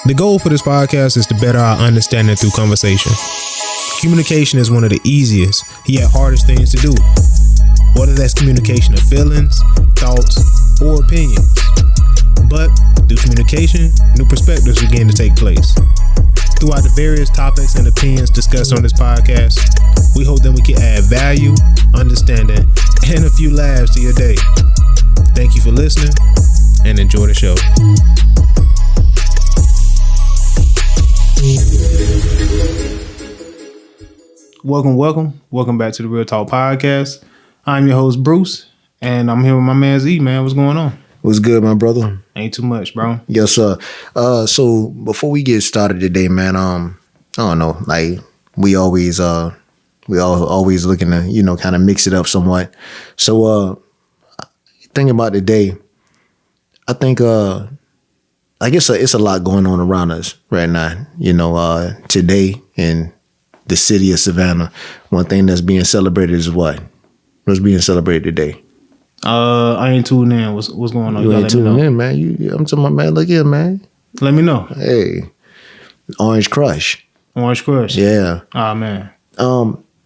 The goal for this podcast is to better our understanding through conversation. Communication is one of the easiest, yet hardest things to do. Whether that's communication of feelings, thoughts, or opinions. But through communication, new perspectives begin to take place. Throughout the various topics and opinions discussed on this podcast, we hope that we can add value, understanding, and a few laughs to your day. Thank you for listening, and enjoy the show. Welcome back to the Real Talk Podcast. I'm your host, Bruce, and I'm here with my man Z, man. What's going on? What's good, my brother? Ain't too much, bro. Yes, sir. So before we get started today, man, I don't know, like we always looking to, kind of mix it up somewhat. So thinking about today, I think like it's a lot going on around us right now. Today in the city of Savannah, one thing that's being celebrated is what? What's being celebrated today? I ain't tuned in. What's going on? You ain't tuned in, man. I'm talking about, man. Look here, man. Let me know. Hey, Orange Crush. Orange Crush. Yeah. Oh man.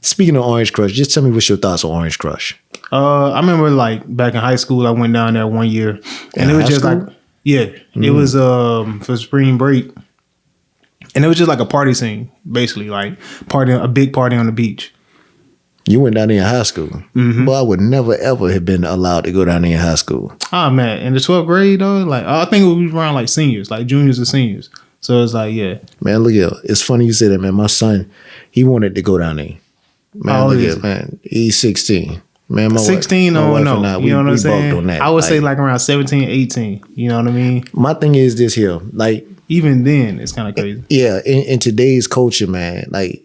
Speaking of Orange Crush, just tell me what's your thoughts on Orange Crush. I remember like back in high school, I went down there one year, and it was just school? It was for spring break, and it was just like a party scene, basically like a big party on the beach. You went down there in high school. Mm-hmm. But I would never, ever have been allowed to go down there in high school. Oh, man. In the 12th grade, though, like I think it was around like seniors, like juniors and seniors. So it's like, yeah. Man, look here. It's funny you say that, man. My son, he wanted to go down there. Man, look here, man. He's 16. Man, my 16, wife, no. you know what I'm saying? On that. I would say like around 17, 18. You know what I mean? My thing is this here. Like, even then, it's kind of crazy. Yeah. In today's culture, man, like,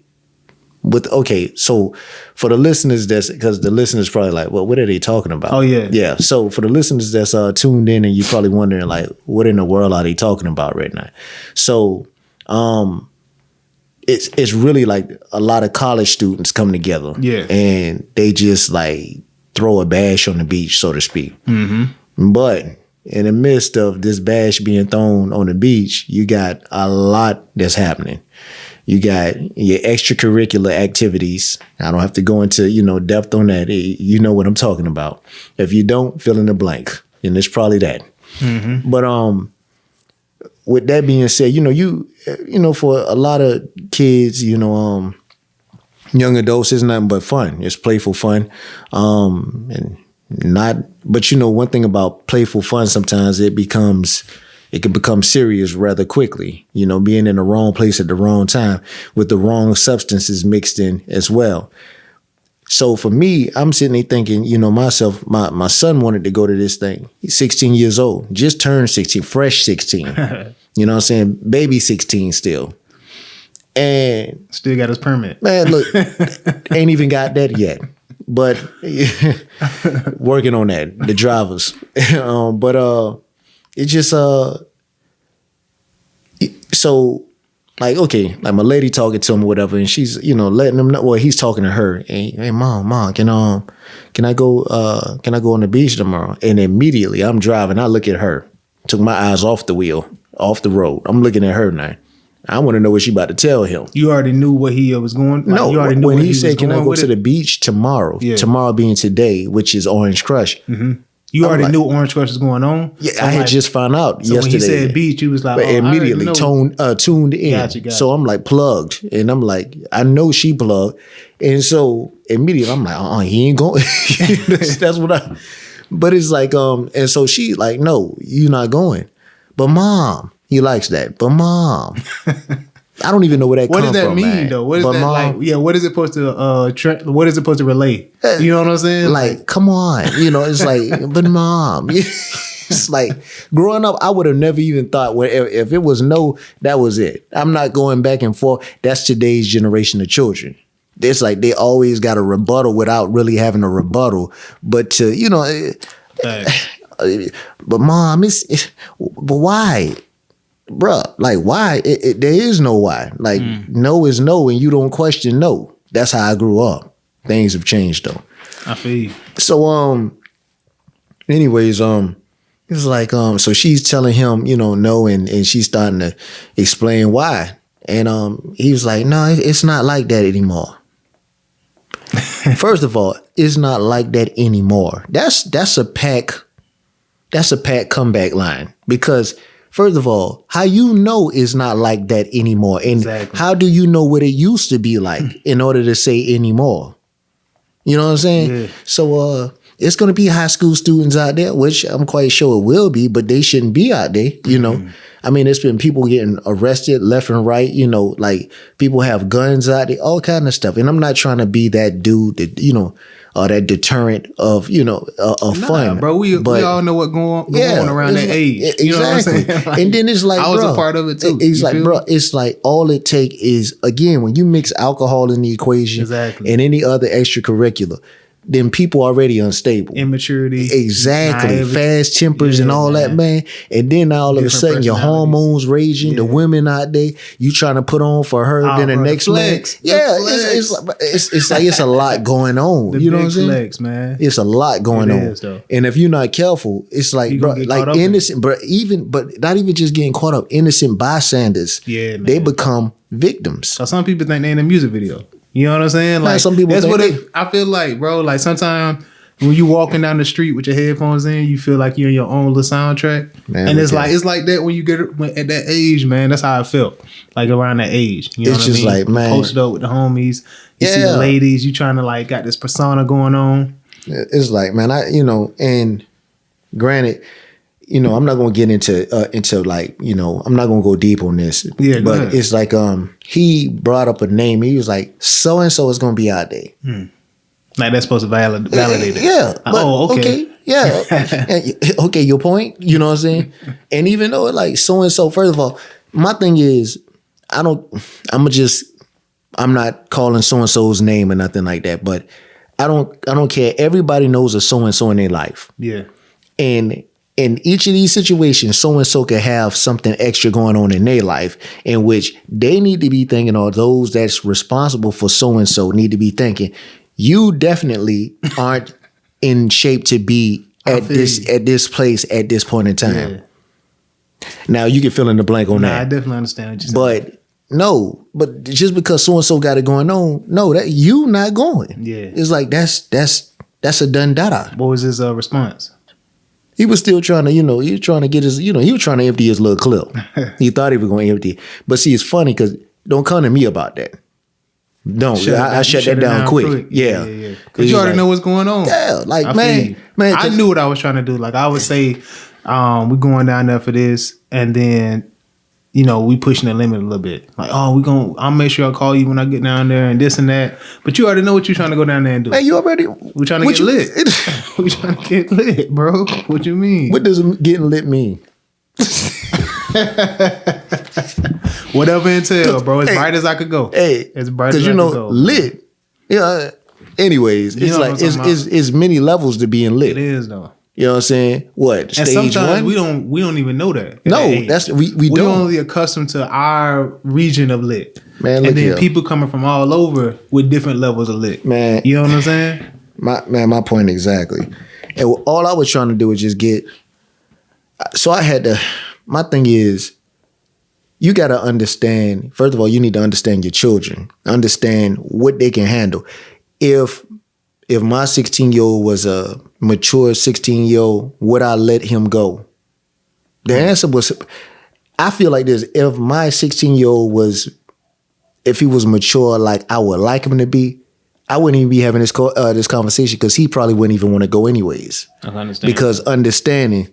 so for the listeners, because the listeners probably like, well, what are they talking about? Oh yeah, yeah. So for the listeners that's tuned in, and you're probably wondering like, what in the world are they talking about right now? So, it's really like a lot of college students come together, and they just like throw a bash on the beach, so to speak. Mm-hmm. But in the midst of this bash being thrown on the beach, you got a lot that's happening. You got your extracurricular activities. I don't have to go into, depth on that. You know what I'm talking about. If you don't, fill in the blank. And it's probably that. Mm-hmm. But with that being said, for a lot of kids, young adults, it's nothing but fun. It's playful fun. One thing about playful fun, sometimes it can become serious rather quickly, being in the wrong place at the wrong time with the wrong substances mixed in as well. So for me, I'm sitting there thinking, myself, my son wanted to go to this thing. He's 16 years old, just turned 16, fresh 16. You know what I'm saying? Baby 16 still. And still got his permit. Man, look, ain't even got that yet. But working on that, the drivers. It just so like, okay, like my lady talking to him or whatever, and she's letting him know. Well, he's talking to her. Hey, mom, can I go on the beach tomorrow? And immediately I'm driving. I look at her, took my eyes off the wheel, off the road. I'm looking at her now. I want to know what she about to tell him. You already knew what he was going. Like, no, you already knew when he said, "Can I go to the beach tomorrow?" Yeah. Tomorrow being today, which is Orange Crush. Mm-hmm. You already knew Orange Crush was going on? Yeah, so I had just found out yesterday. When he said beach, you was like, immediately tuned in. Gotcha. So I'm like plugged. And I'm like, I know she plugged. And so immediately I'm like, he ain't going. That's what but it's like, and so she like, no, you're not going. But mom, he likes that. But mom. I don't even know where that comes from. What does that mean, man. though? What is that like? Yeah, what is it supposed to? What is it supposed to relate? You know what I'm saying? Like, come on, it's like, but mom, it's like growing up, I would have never even thought. If it was no, that was it. I'm not going back and forth. That's today's generation of children. It's like they always got a rebuttal without really having a rebuttal. But but mom, but why? Bruh, like why? There is no why. Like no is no, and you don't question no. That's how I grew up. Things have changed though. I feel you. So anyways, It's like, so she's telling him, no, and she's starting to explain why. And he was like, no, it's not like that anymore. First of all, it's not like that anymore. That's a pack comeback line. Because first of all, how you know it's not like that anymore? And how do you know what it used to be like in order to say anymore? You know what I'm saying? Yeah. So it's going to be high school students out there, which I'm quite sure it will be, but they shouldn't be out there, I mean, it's been people getting arrested left and right, like people have guns out there, all kind of stuff. And I'm not trying to be that dude that, or that deterrent of, fun. Bro, we all know what's going on around that age. Exactly. You know what I'm saying? Like, and then it's like, I was a part of it too. It's like, bro, it's like all it take is, again, when you mix alcohol in the equation and any other extracurricular, then people already unstable. Immaturity. Exactly. Fast tempers and all that, man. And then all of a sudden your hormones raging, the women out there, you trying to put on for her, then the next man. Yeah, it's like it's a lot going on. You know what I'm saying? Flex, man. It's a lot going on. Though. And if you're not careful, it's like, bro, like innocent, but not even just getting caught up, innocent bystanders, they become victims. So some people think they in a music video. You know what I'm saying? Like, some people that's what I feel like, bro. Like sometimes when you walking down the street with your headphones in, you feel like you're in your own little soundtrack. Man, and it's like that when you get at that age, man. That's how I felt. Like around that age. You know what I mean? Like, man, posted up with the homies. You see the ladies, you trying to like got this persona going on. It's like, man, and granted, I'm not gonna get into like, I'm not gonna go deep on this. Yeah, but it's like he brought up a name. He was like, so and so is gonna be out there. Like that's supposed to validate it. Yeah. Okay. Yeah. Okay, your point. You know what I'm saying? And even though like so and so, first of all, my thing is I'm not calling so and so's name or nothing like that, but I don't care. Everybody knows a so and so in their life. Yeah. And in each of these situations, so-and-so could have something extra going on in their life in which they need to be thinking, or those that's responsible for so-and-so need to be thinking, you definitely aren't in shape to be at this place at this point in time. Yeah. Now, you can fill in the blank on that. I definitely understand what you're saying. But just because so-and-so got it going on, that you not going. Yeah. It's like, that's a done dada. What was his response? He was still trying to, he was trying to get his, he was trying to empty his little clip. He thought he was going to empty it. But see, it's funny because don't come to me about that. Don't. I shut that down quick. Yeah. Because you already know what's going on. Yeah. Like, man. I knew what I was trying to do. Like, I would say, we're going down there for this. And then, we pushing the limit a little bit. Like, I'll make sure I call you when I get down there and this and that. But you already know what you're trying to go down there and do. Hey, we're trying to get lit. We're trying to get lit, bro. What you mean? What does getting lit mean? Whatever entail, bro. As bright as I could go. Hey, as bright as I could go. Lit. Yeah. Anyways, it's like it's many levels to being lit. It is though. You know what I'm saying? What? And stage sometimes one? we don't even know that. No, that's we don't. We're only accustomed to our region of lit. Man, and then people coming from all over with different levels of lit. Man. You know what I'm saying? My point exactly. And all I was trying to do was just get, so I had to, my thing is, you got to understand, first of all, you need to understand your children, understand what they can handle. If my 16-year-old was a mature 16-year-old, would I let him go? The answer was, I feel like this, if my 16-year-old if he was mature like I would like him to be, I wouldn't even be having this conversation because he probably wouldn't even want to go anyways. I understand. Because understanding,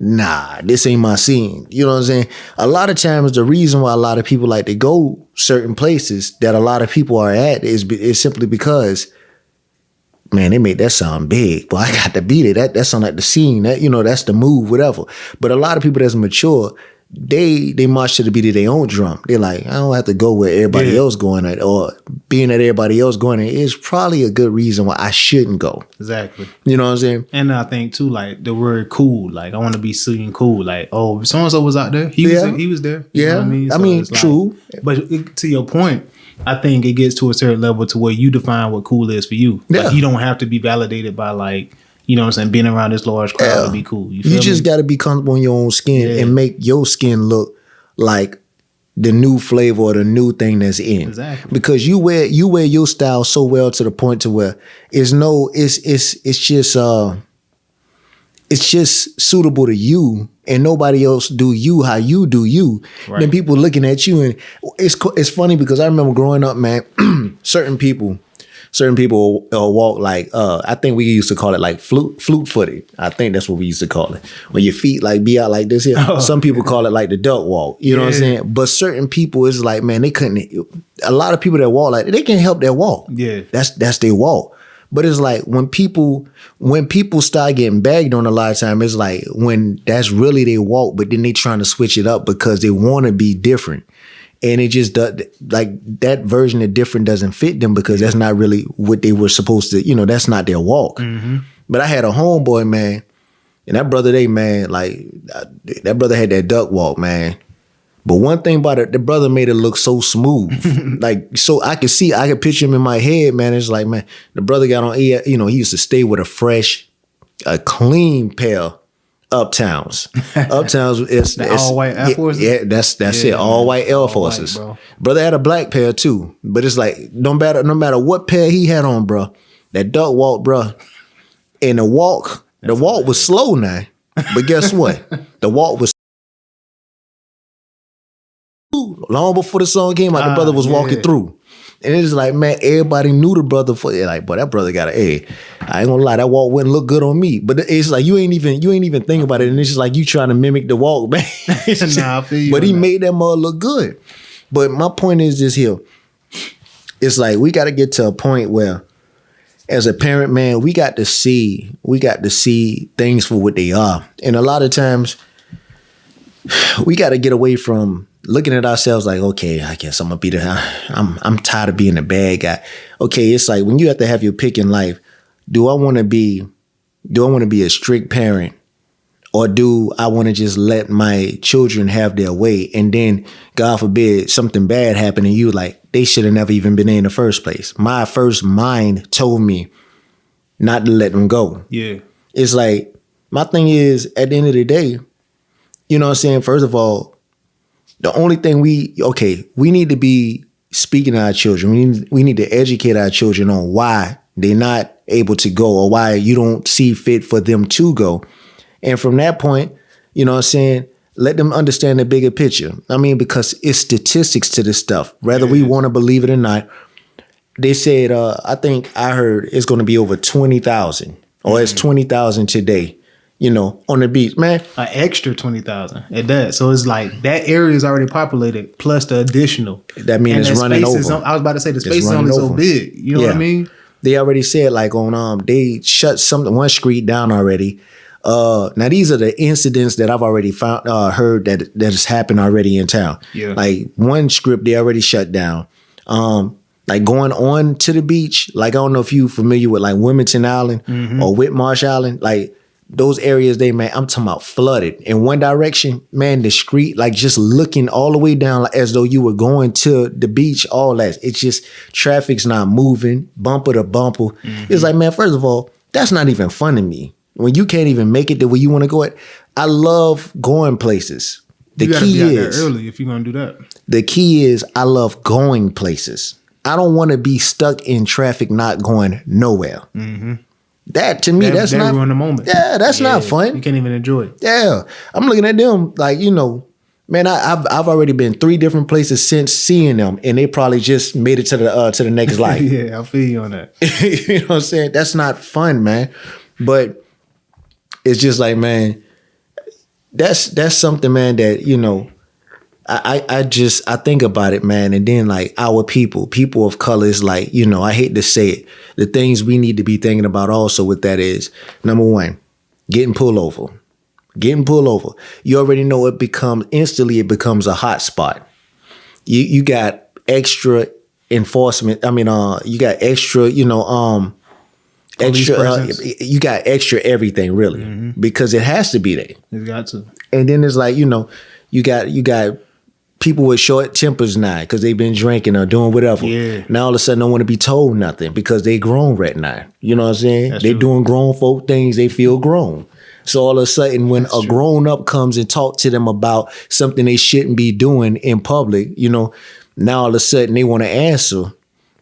nah, this ain't my scene. You know what I'm saying? A lot of times the reason why a lot of people like to go certain places that a lot of people are at is simply because, man, they made that sound big. Well, I got to be there. That sound like the scene. That, that's the move, whatever. But a lot of people that's mature, they march to the beat of their own drum. They're like, I don't have to go where everybody else going at, or being at everybody else going at is probably a good reason why I shouldn't go. Exactly. You know what I'm saying? And I think too, like the word cool, like I want to be seen cool. Like, oh, so and so was out there. He was there. You know what I mean? I mean, true. But to your point, I think it gets to a certain level to where you define what cool is for you. Yeah. Like, you don't have to be validated by like, you know what I'm saying, being around this large crowd to be cool. You just got to be comfortable in your own skin and make your skin look like the new flavor or the new thing that's in. Exactly. Because you wear your style so well to the point to where it's just suitable to you, and nobody else do you how you do you. Right. Then people looking at you, and it's funny because I remember growing up, man. certain people walk like I think we used to call it like flute footed. I think that's what we used to call it. When your feet like be out like this here. Oh. Some people call it like the duck walk. You know what I'm saying? But certain people is like, man, they couldn't. A lot of people that walk like they can't help their walk. Yeah, that's their walk. But it's like when people start getting bagged on a lot of time, it's like when that's really their walk, but then they trying to switch it up because they want to be different. And it just does, like that version of different doesn't fit them because that's not really what they were supposed to, that's not their walk. Mm-hmm. But I had a homeboy, man, and that brother, that brother had that duck walk, man. But one thing about it, the brother made it look so smooth. So I could picture him in my head, man. It's like, man, the brother got on, he used to stay with a clean pair of Uptowns. Uptowns is the all white Air Forces? Yeah, that's it. All white Air Forces. White, brother had a black pair too. But it's like, no matter what pair he had on, bro, that duck walk, bro, and the walk was slow now. But guess what? The walk was long before the song came out, the brother was walking through. And it's like, man, everybody knew the brother for like, boy, that brother got I ain't gonna lie, that walk wouldn't look good on me. But it's like you ain't even think about it, and it's just like you trying to mimic the walk, man. Nah, I feel you. But he made that mother look good. But my point is this here. It's like we gotta get to a point where as a parent, man, we got to see things for what they are. And a lot of times we gotta get away from looking at ourselves like, okay, I guess I'm gonna be I'm tired of being the bad guy. Okay, it's like when you have to have your pick in life, do I want to be a strict parent, or do I want to just let my children have their way, and then God forbid something bad happened and you like they should have never even been there in the first place. My first mind told me not to let them go. Yeah. It's like my thing is at the end of the day, you know what I'm saying? First of all, the only thing we need to be speaking to our children. We need to educate our children on why they're not able to go or why you don't see fit for them to go. And from that point, you know what I'm saying, let them understand the bigger picture. I mean, because it's statistics to this stuff. Whether we want to believe it or not, they said, I think I heard it's going to be over 20,000 or it's 20,000 today. On the beach, man. An extra 20,000 at that. So it's like that area is already populated plus the additional. That means it's running over. I was about to say the space is only so big. You know what I mean? They already said like on they shut one street down already. Now these are the incidents that I've already heard that has happened already in town. Yeah. Like one strip they already shut down. Like going on to the beach. Like I don't know if you familiar with like Wilmington Island or Whitmarsh Island. Like those areas I'm talking about flooded in one direction, man, the street, like just looking all the way down like, as though you were going to the beach, all that. It's just traffic's not moving, bumper to bumper. It's like, man, first of all, that's not even fun to me. When you can't even make it the way you want to go at. I love going places. You gotta be out there early if you're going to do that. The key is I love going places. I don't want to be stuck in traffic not going nowhere. That to me, that's not ruin the moment. Yeah, that's not fun. You can't even enjoy it. Yeah, I'm looking at them like man. I've already been 3 different places since seeing them, and they probably just made it to the next life. Yeah, I feel you on that. You know what I'm saying? That's not fun, man. But it's just like, man, that's something, man. That I think about it, man, and then like our people of color is like, I hate to say it, the things we need to be thinking about also with that is, number one, getting pulled over. You already know it becomes a hot spot. You got extra enforcement. I mean, you got extra, you got extra everything really, because it has to be there. It's got to. And then it's like, you got people with short tempers now because they've been drinking or doing whatever. Yeah. Now all of a sudden don't want to be told nothing because they grown right now. You know what I'm saying? They doing grown folk things. They feel grown. So all of a sudden when a grown up comes and talk to them about something they shouldn't be doing in public, you know, now all of a sudden they want to answer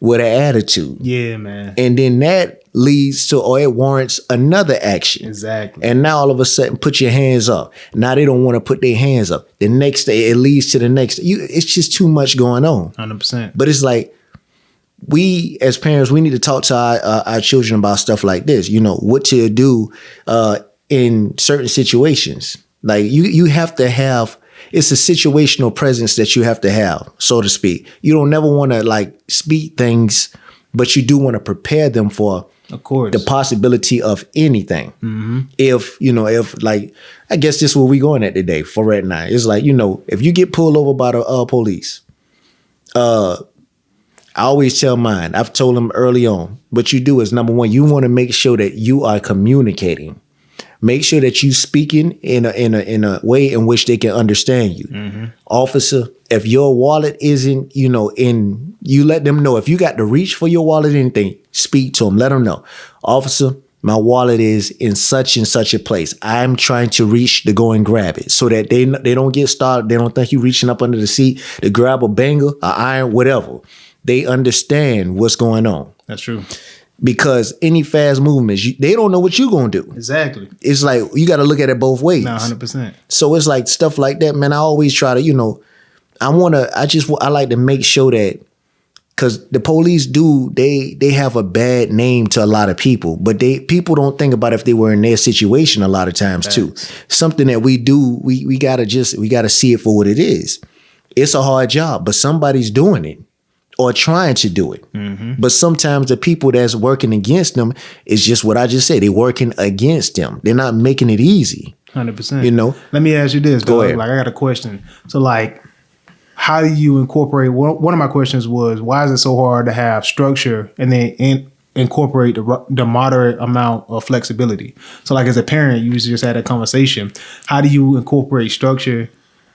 with an attitude. Yeah, man. And then that leads to, or it warrants another action. Exactly. And now all of a sudden, put your hands up. Now they don't want to put their hands up. The next day, it leads to the next. It's just too much going on. 100%. But it's like, we as parents, we need to talk to our children about stuff like this. You know, what to do in certain situations. Like you have to have, it's a situational presence that you have to have, so to speak. You don't never want to like speak things, but you do want to prepare them for, of course, the possibility of anything. Mm-hmm. If like, I guess this is where we going at today for right now. It's like, you know, if you get pulled over by the police, I always tell mine, I've told them early on, what you do is, number one, you want to make sure that you are communicating. Make sure that you speaking in a way in which they can understand you. Mm-hmm. Officer, if your wallet isn't, you let them know. If you got to reach for your wallet or anything, speak to them. Let them know. Officer, my wallet is in such and such a place. I'm trying to reach to go and grab it so that they don't get started. They don't think you reaching up under the seat to grab a banger, an iron, whatever. They understand what's going on. That's true. Because any fast movements, they don't know what you're going to do. Exactly. It's like, you got to look at it both ways. No, 100%. So it's like stuff like that, man. I always try to, I like to make sure that, because the police they have a bad name to a lot of people, but people don't think about if they were in their situation a lot of times too. Something that we do, we got to see it for what it is. It's a hard job, but somebody's doing it. Or trying to do it. Mm-hmm. But sometimes the people that's working against them is just what I just said. They're working against them. They're not making it easy. 100%. Let me ask you this. Go ahead. Like, I got a question. So, like, how do you incorporate? One of my questions was, why is it so hard to have structure and then incorporate the moderate amount of flexibility? So, like, as a parent, you just had a conversation. How do you incorporate structure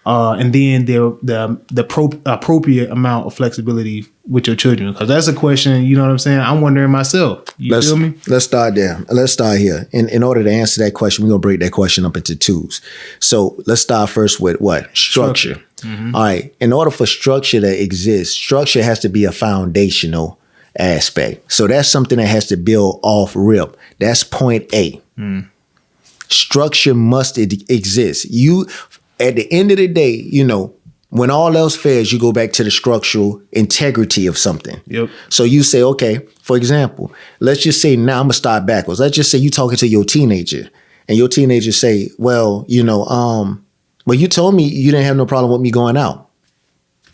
and then the appropriate amount of flexibility with your children? Because that's a question, you know what I'm saying? I'm wondering myself. You feel me? Let's start there. Let's start here. In order to answer that question, we're going to break that question up into twos. So let's start first with what? Structure. Mm-hmm. All right. In order for structure to exist, structure has to be a foundational aspect. So that's something that has to build off rip. That's point A. Mm. Structure must exist. At the end of the day, when all else fails, you go back to the structural integrity of something. Yep. So you say, okay, for example, let's just say now I'm gonna start backwards. Let's just say you talking to your teenager and your teenager say, well, well, you told me you didn't have no problem with me going out.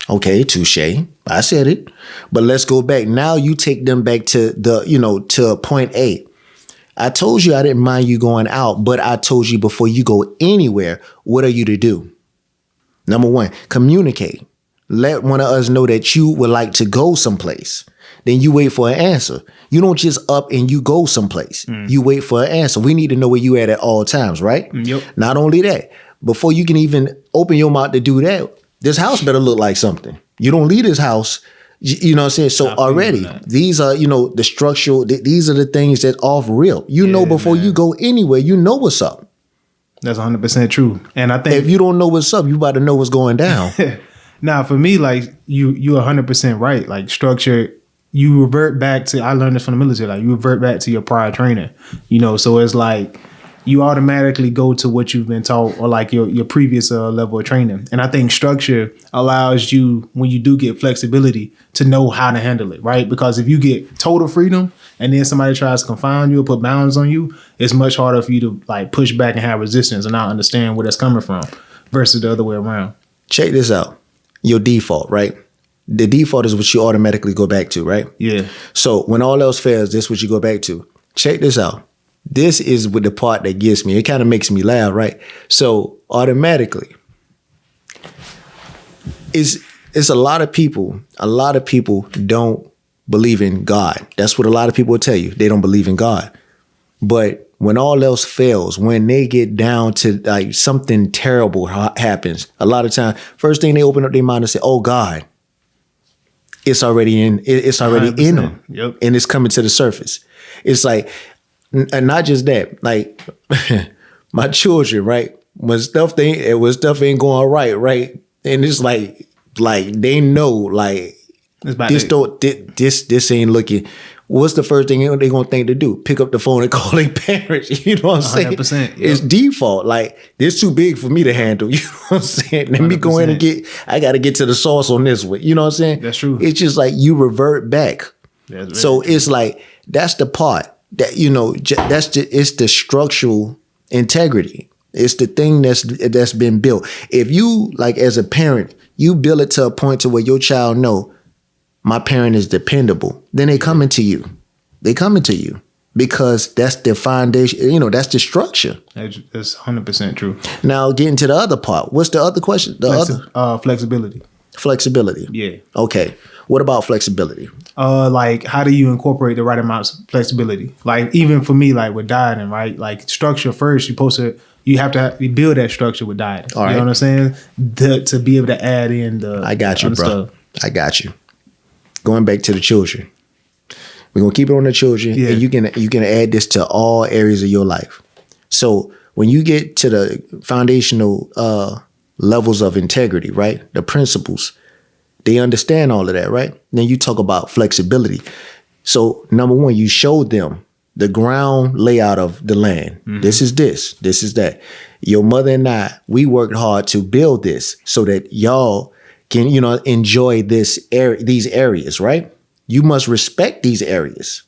Okay, touche. I said it. But let's go back. Now you take them back to to point A. I told you I didn't mind you going out, but I told you before you go anywhere, what are you to do? Number one, communicate. Let one of us know that you would like to go someplace. Then you wait for an answer. You don't just up and you go someplace. You wait for an answer. We need to know where you at all times, right? Yep. Not only that, before you can even open your mouth to do that, this house better look like something. You don't leave this house. You know what I'm saying? So already, these are, the structural, these are the things that off real. Before you go anywhere, you know what's up. That's 100% true. And I think if you don't know what's up, you about to know what's going down. Now, for me, like you're 100% right. Like structure, you revert back to, I learned this from the military, like you revert back to your prior training, so it's like, you automatically go to what you've been taught or like your previous level of training. And I think structure allows you, when you do get flexibility, to know how to handle it, right? Because if you get total freedom and then somebody tries to confine you or put bounds on you, it's much harder for you to like push back and have resistance and not understand where that's coming from versus the other way around. Check this out. Your default, right? The default is what you automatically go back to, right? Yeah. So when all else fails, this is what you go back to. Check this out. This is with the part that gets me. It kind of makes me laugh, right? So automatically, it's a lot of people don't believe in God. That's what a lot of people will tell you. They don't believe in God. But when all else fails, when they get down to like something terrible happens, a lot of time, first thing they open up their mind and say, "Oh God, it's already in them, yep. And it's coming to the surface." It's like, and not just that, like my children, right? When stuff ain't going right, and it's like they know, like this ain't looking. What's the first thing they gonna think to do? Pick up the phone and call their parents. You know what I'm saying? 100%. Yep. It's default. Like, this too big for me to handle. You know what I'm saying? Let me go in and I got to get to the source on this one. You know what I'm saying? That's true. It's just like you revert back. So it's like, that's the part that, you know, it's the structural integrity. It's the thing that's been built. If you, like, as a parent, you build it to a point to where your child know, my parent is dependable, then they coming to you. They coming to you because that's the foundation. You know, that's the structure. That's 100% true. Now, getting to the other part. What's the other question? Flexibility. Flexibility. Yeah. Okay. What about flexibility? Like, how do you incorporate the right amount of flexibility? Like, even for me, like with dieting, right? Like, structure first. You have to build that structure with dieting. All right. You know what I'm saying? To be able to add in the. I got you, bro. Stuff. I got you. Going back to the children, we're gonna keep it on the children, and you can add this to all areas of your life. So when you get to the foundational levels of integrity, right, the principles, they understand all of that, right? Then you talk about flexibility. So number one, you showed them the ground layout of the land. Mm-hmm. This is that. Your mother and I, we worked hard to build this so that y'all can, you know, enjoy these areas, right? You must respect these areas.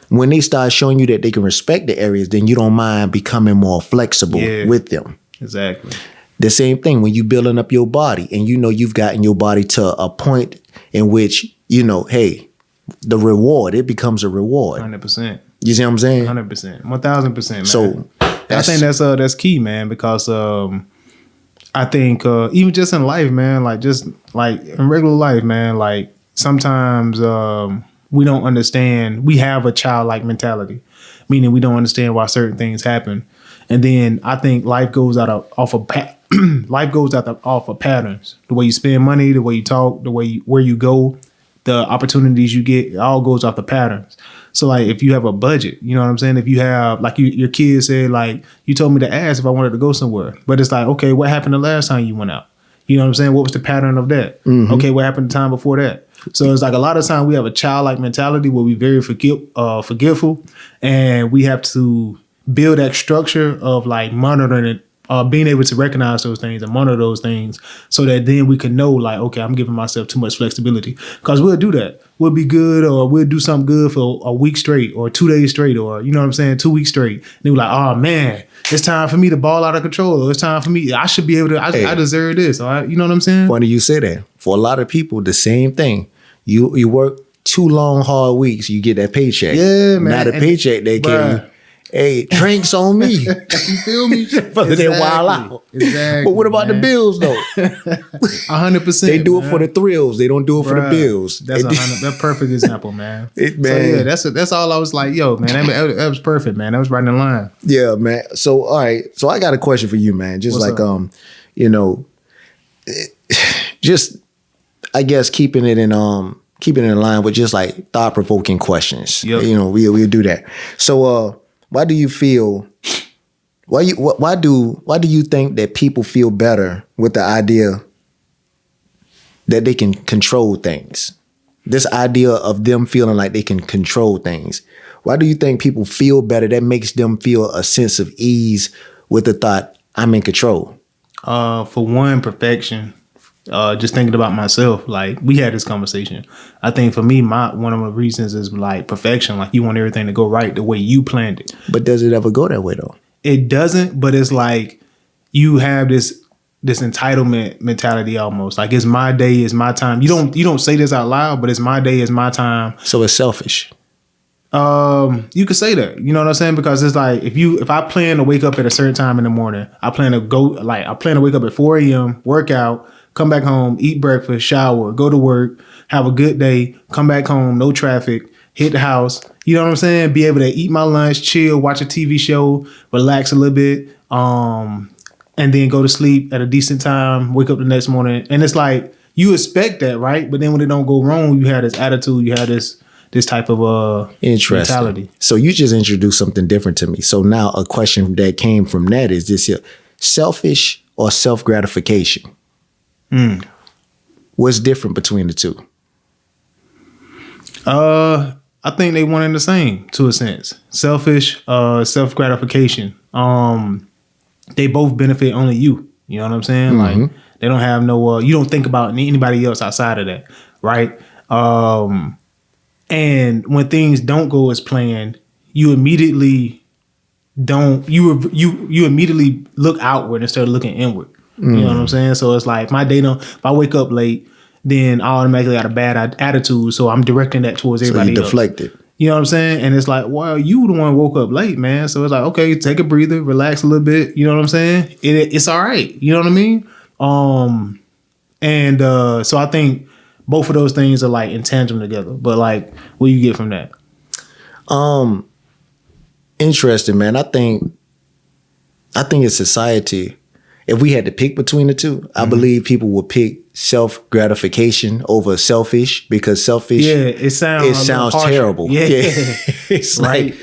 When they start showing you that they can respect the areas, then you don't mind becoming more flexible with them. Exactly. The same thing when you building up your body and you know you've gotten your body to a point in which, you know, hey, the reward, it becomes a reward. 100%. You see what I'm saying? 100%. 1000%, man. So I think that's key, man, because I think even just in life, man, like just like in regular life, man, like sometimes we don't understand. We have a childlike mentality, meaning we don't understand why certain things happen. And then I think life goes off of patterns. The way you spend money, the way you talk, where you go, the opportunities you get, it all goes off the patterns. So like if you have a budget, you know what I'm saying? If you have, like your kids said, like you told me to ask if I wanted to go somewhere, but it's like, okay, what happened the last time you went out? You know what I'm saying? What was the pattern of that? Mm-hmm. Okay, what happened the time before that? So it's like a lot of time we have a childlike mentality where we're very forgetful, and we have to build that structure of like monitoring it, being able to recognize those things and monitor those things so that then we can know like, okay, I'm giving myself too much flexibility, because we'll do that. We'll be good, or we'll do something good for a week straight or 2 days straight, or, you know what I'm saying, 2 weeks straight. And we're like, oh man, it's time for me to ball out of control. Or it's time for me. I should be able to, I deserve this. Or you know what I'm saying? Funny you say that. For a lot of people, the same thing. You work 2 long, hard weeks, you get that paycheck. Yeah, man. Not a paycheck they give you. Hey, drinks on me. You feel me? Brother, they wild out. Exactly. But what about the bills, though? 100%. They do it for the thrills. They don't do it for the bills. That's a perfect example, man. Man. So yeah, that's all I was like, yo, man, that was perfect, man. That was right in line. Yeah, man. So all right. So I got a question for you, man. Just What's up? You know, just I guess keeping it in line with just like thought provoking questions. Yep. You know, we'll do that. So why do you feel? Why do you think that people feel better with the idea that they can control things? This idea of them feeling like they can control things. Why do you think people feel better? That makes them feel a sense of ease with the thought, I'm in control. For one, perfection. Just thinking about myself, like we had this conversation. I think for me, one of the reasons is like perfection. Like you want everything to go right the way you planned it. But does it ever go that way though? It doesn't, but it's like you have this entitlement mentality almost. Like it's my day, it's my time. You don't say this out loud, but it's my day, it's my time. So it's selfish. You could say that, you know what I'm saying? Because it's like if I plan to wake up at a certain time in the morning, I plan to wake up at 4 a.m., work out, come back home, eat breakfast, shower, go to work, have a good day, come back home, no traffic, hit the house, You know what I'm saying? Be able to eat my lunch, chill, watch a TV show, relax a little bit, and then go to sleep at a decent time, wake up the next morning. And it's like, you expect that, right? But then when it don't go wrong, you have this attitude, you have this type of mentality. So you just introduced something different to me. So now a question that came from that is this here: selfish or self-gratification? What's different between the two? I think they one and the same to a sense. Selfish, self-gratification. They both benefit only you. You know what I'm saying? Like, they don't have no, you don't think about anybody else outside of that, right? And when things don't go as planned, you immediately you immediately look outward instead of looking inward. You know what I'm saying? So it's like, my day if I wake up late, then I automatically got a bad attitude. So I'm directing that towards everybody else. Deflected. You know what I'm saying? And it's like, well, you the one who woke up late, man. So it's like, okay, take a breather, relax a little bit. You know what I'm saying? It's all right. You know what I mean? So I think both of those things are like in tandem together. But like, what do you get from that? Interesting, man. I think in society, if we had to pick between the two, I believe people would pick self-gratification over selfish, because selfish, it sounds terrible. Yeah. It's right.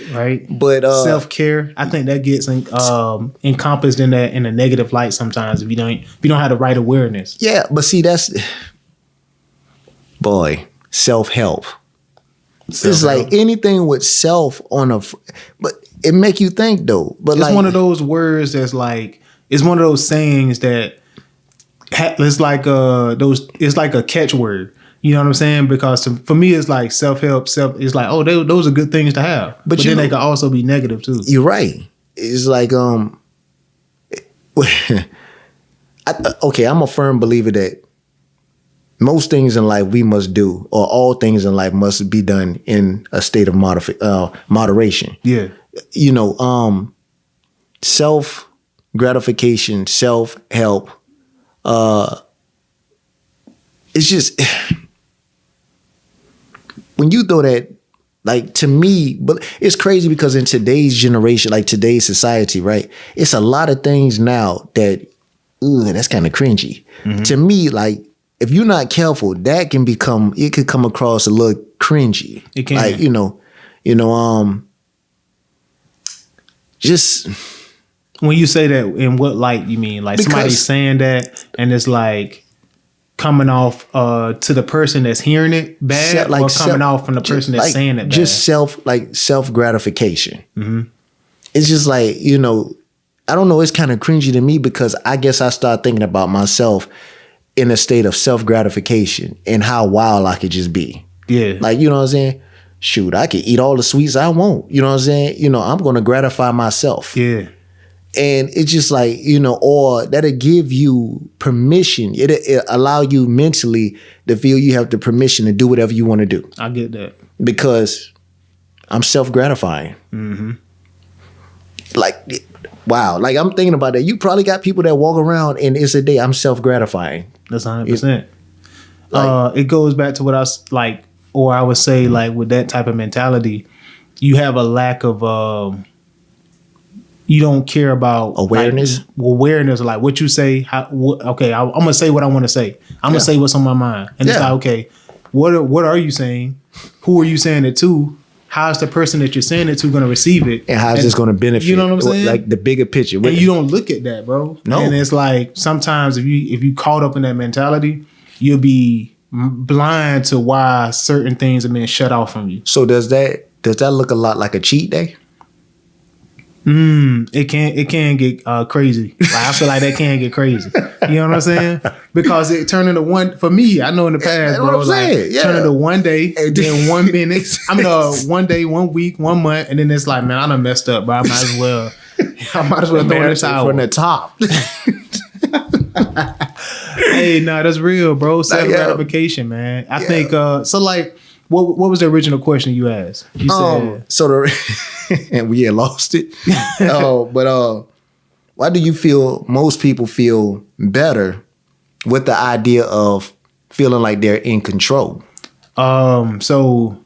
But self-care, I think that gets encompassed in that in a negative light sometimes if you don't have the right awareness. Yeah, but see, that's self-help. It's like anything with self but it make you think though. But it's like one of those words that's like, it's one of those sayings that it's like it's like a catchword. You know what I'm saying? Because for me, it's like self-help. It's like, oh, those are good things to have. But then they can also be negative too. You're right. It's like okay, I'm a firm believer that most things in life we must do, or all things in life must be done in a state of moderation. Yeah. You know, self-gratification, self-help, it's just, when you throw that, like, to me, but it's crazy because in today's generation, like today's society, right, it's a lot of things now that, that's kind of cringy. To me, like, if you're not careful, that can it could come across a little cringy. It can. Like, just when you say that, in what light you mean? Like, because somebody saying that and it's like coming off to the person that's hearing it bad, or coming off from the person that's saying it bad? Just self-gratification. It's just like, I don't know, it's kind of cringy to me because I guess I start thinking about myself in a state of self-gratification and how wild I could just be. Yeah. Like, you know what I'm saying? Shoot, I could eat all the sweets I want. You know what I'm saying? I'm going to gratify myself. Yeah. And it's just like, or that'll give you permission. It'll allow you mentally to feel you have the permission to do whatever you want to do. I get that. Because I'm self-gratifying. Like, wow. Like, I'm thinking about that. You probably got people that walk around and it's a day I'm self-gratifying. That's 100%. It goes back to what I was like, or I would say, like, with that type of mentality, you have a lack of you don't care about awareness. Like, awareness, like what you say. Okay, I'm gonna say what I want to say. I'm gonna say what's on my mind, and it's like, okay, what are you saying? Who are you saying it to? How's the person that you're saying it to going to receive it? And how's this going to benefit? You know what I'm saying? Like the bigger picture. And you don't look at that, bro. No. And it's like, sometimes if you caught up in that mentality, you'll be blind to why certain things are being shut off from you. So does that look a lot like a cheat day? It can get crazy. Like, I feel like that can get crazy. You know what I'm saying? Because it turned into one, for me, I know in the past, bro, like, turn into one day, then 1 minute. I mean, 1 day, 1 week, 1 month, and then it's like, man, I done messed up, but I might as well throw this out from the top. Hey, nah, that's real, bro. Self-gratification, man. I think so. Like, what was the original question you asked? You said and we had lost it. But why do you feel most people feel better with the idea of feeling like they're in control? So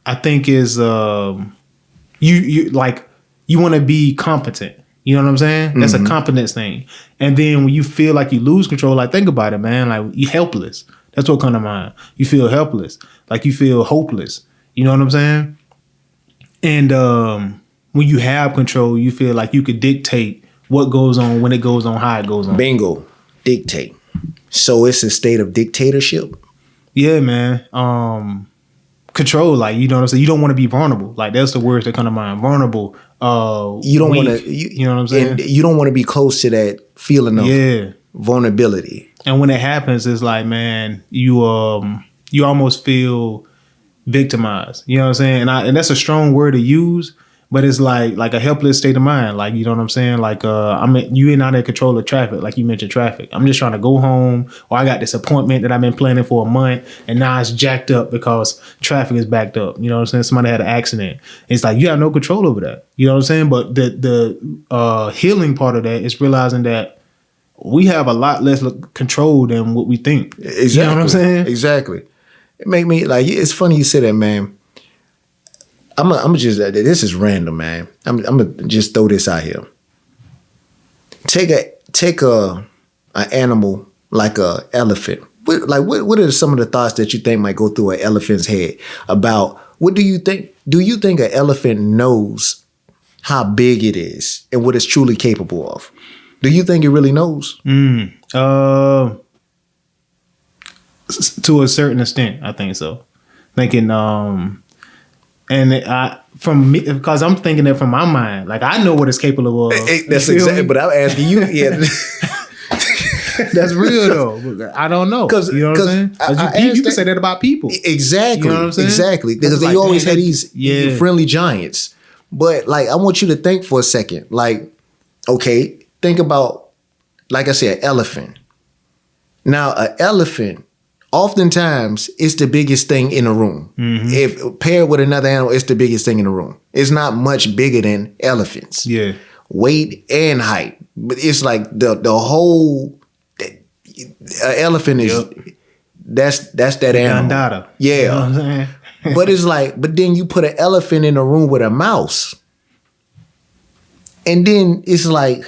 I think is you like you want to be competent. You know what I'm saying? That's a competence thing. And then when you feel like you lose control, like think about it, man. Like you helpless. That's what comes to mind. You feel helpless. Like you feel hopeless. You know what I'm saying? And when you have control, you feel like you could dictate what goes on, when it goes on, how it goes on. Bingo. Dictate. So it's a state of dictatorship? Yeah, man. Control, like, you know what I'm saying? You don't want to be vulnerable. Like, that's the words that come to mind. Vulnerable. You don't want to, you know what I'm saying? And you don't want to be close to that feeling of vulnerability. And when it happens, it's like, man, you almost feel victimized. You know what I'm saying? And that's a strong word to use, but it's like a helpless state of mind. Like, you know what I'm saying? Like, you ain't out in control of traffic. Like you mentioned traffic. I'm just trying to go home, or I got this appointment that I've been planning for a month, and now it's jacked up because traffic is backed up. You know what I'm saying? Somebody had an accident. It's like, you have no control over that. You know what I'm saying? But the healing part of that is realizing that we have a lot less control than what we think. Exactly. You know what I'm saying? Exactly. It make me, like, it's funny you say that, man. I'm just, this is random, man. I'm gonna just throw this out here. Take a animal like a elephant. What are some of the thoughts that you think might go through an elephant's head about, what do you think? Do you think an elephant knows how big it is and what it's truly capable of? Do you think it really knows? To a certain extent, I think so. Thinking, because I'm thinking that from my mind, like I know what it's capable of. That's exactly. But I'm asking you. Yeah, that's real though. I don't know. Because you know what I'm saying. You can say that about people. Exactly. You know what I'm saying? Exactly. Because they always had these friendly giants. But like, I want you to think for a second. Like, okay, think about, like I said, elephant. Now, an elephant, oftentimes, it's the biggest thing in the room. If paired with another animal, it's the biggest thing in the room. It's not much bigger than elephants. Yeah, weight and height, but it's like the whole elephant is that's that animal. Gandata. Yeah, you know what I'm saying? But it's like, but then you put an elephant in a room with a mouse, and then it's like,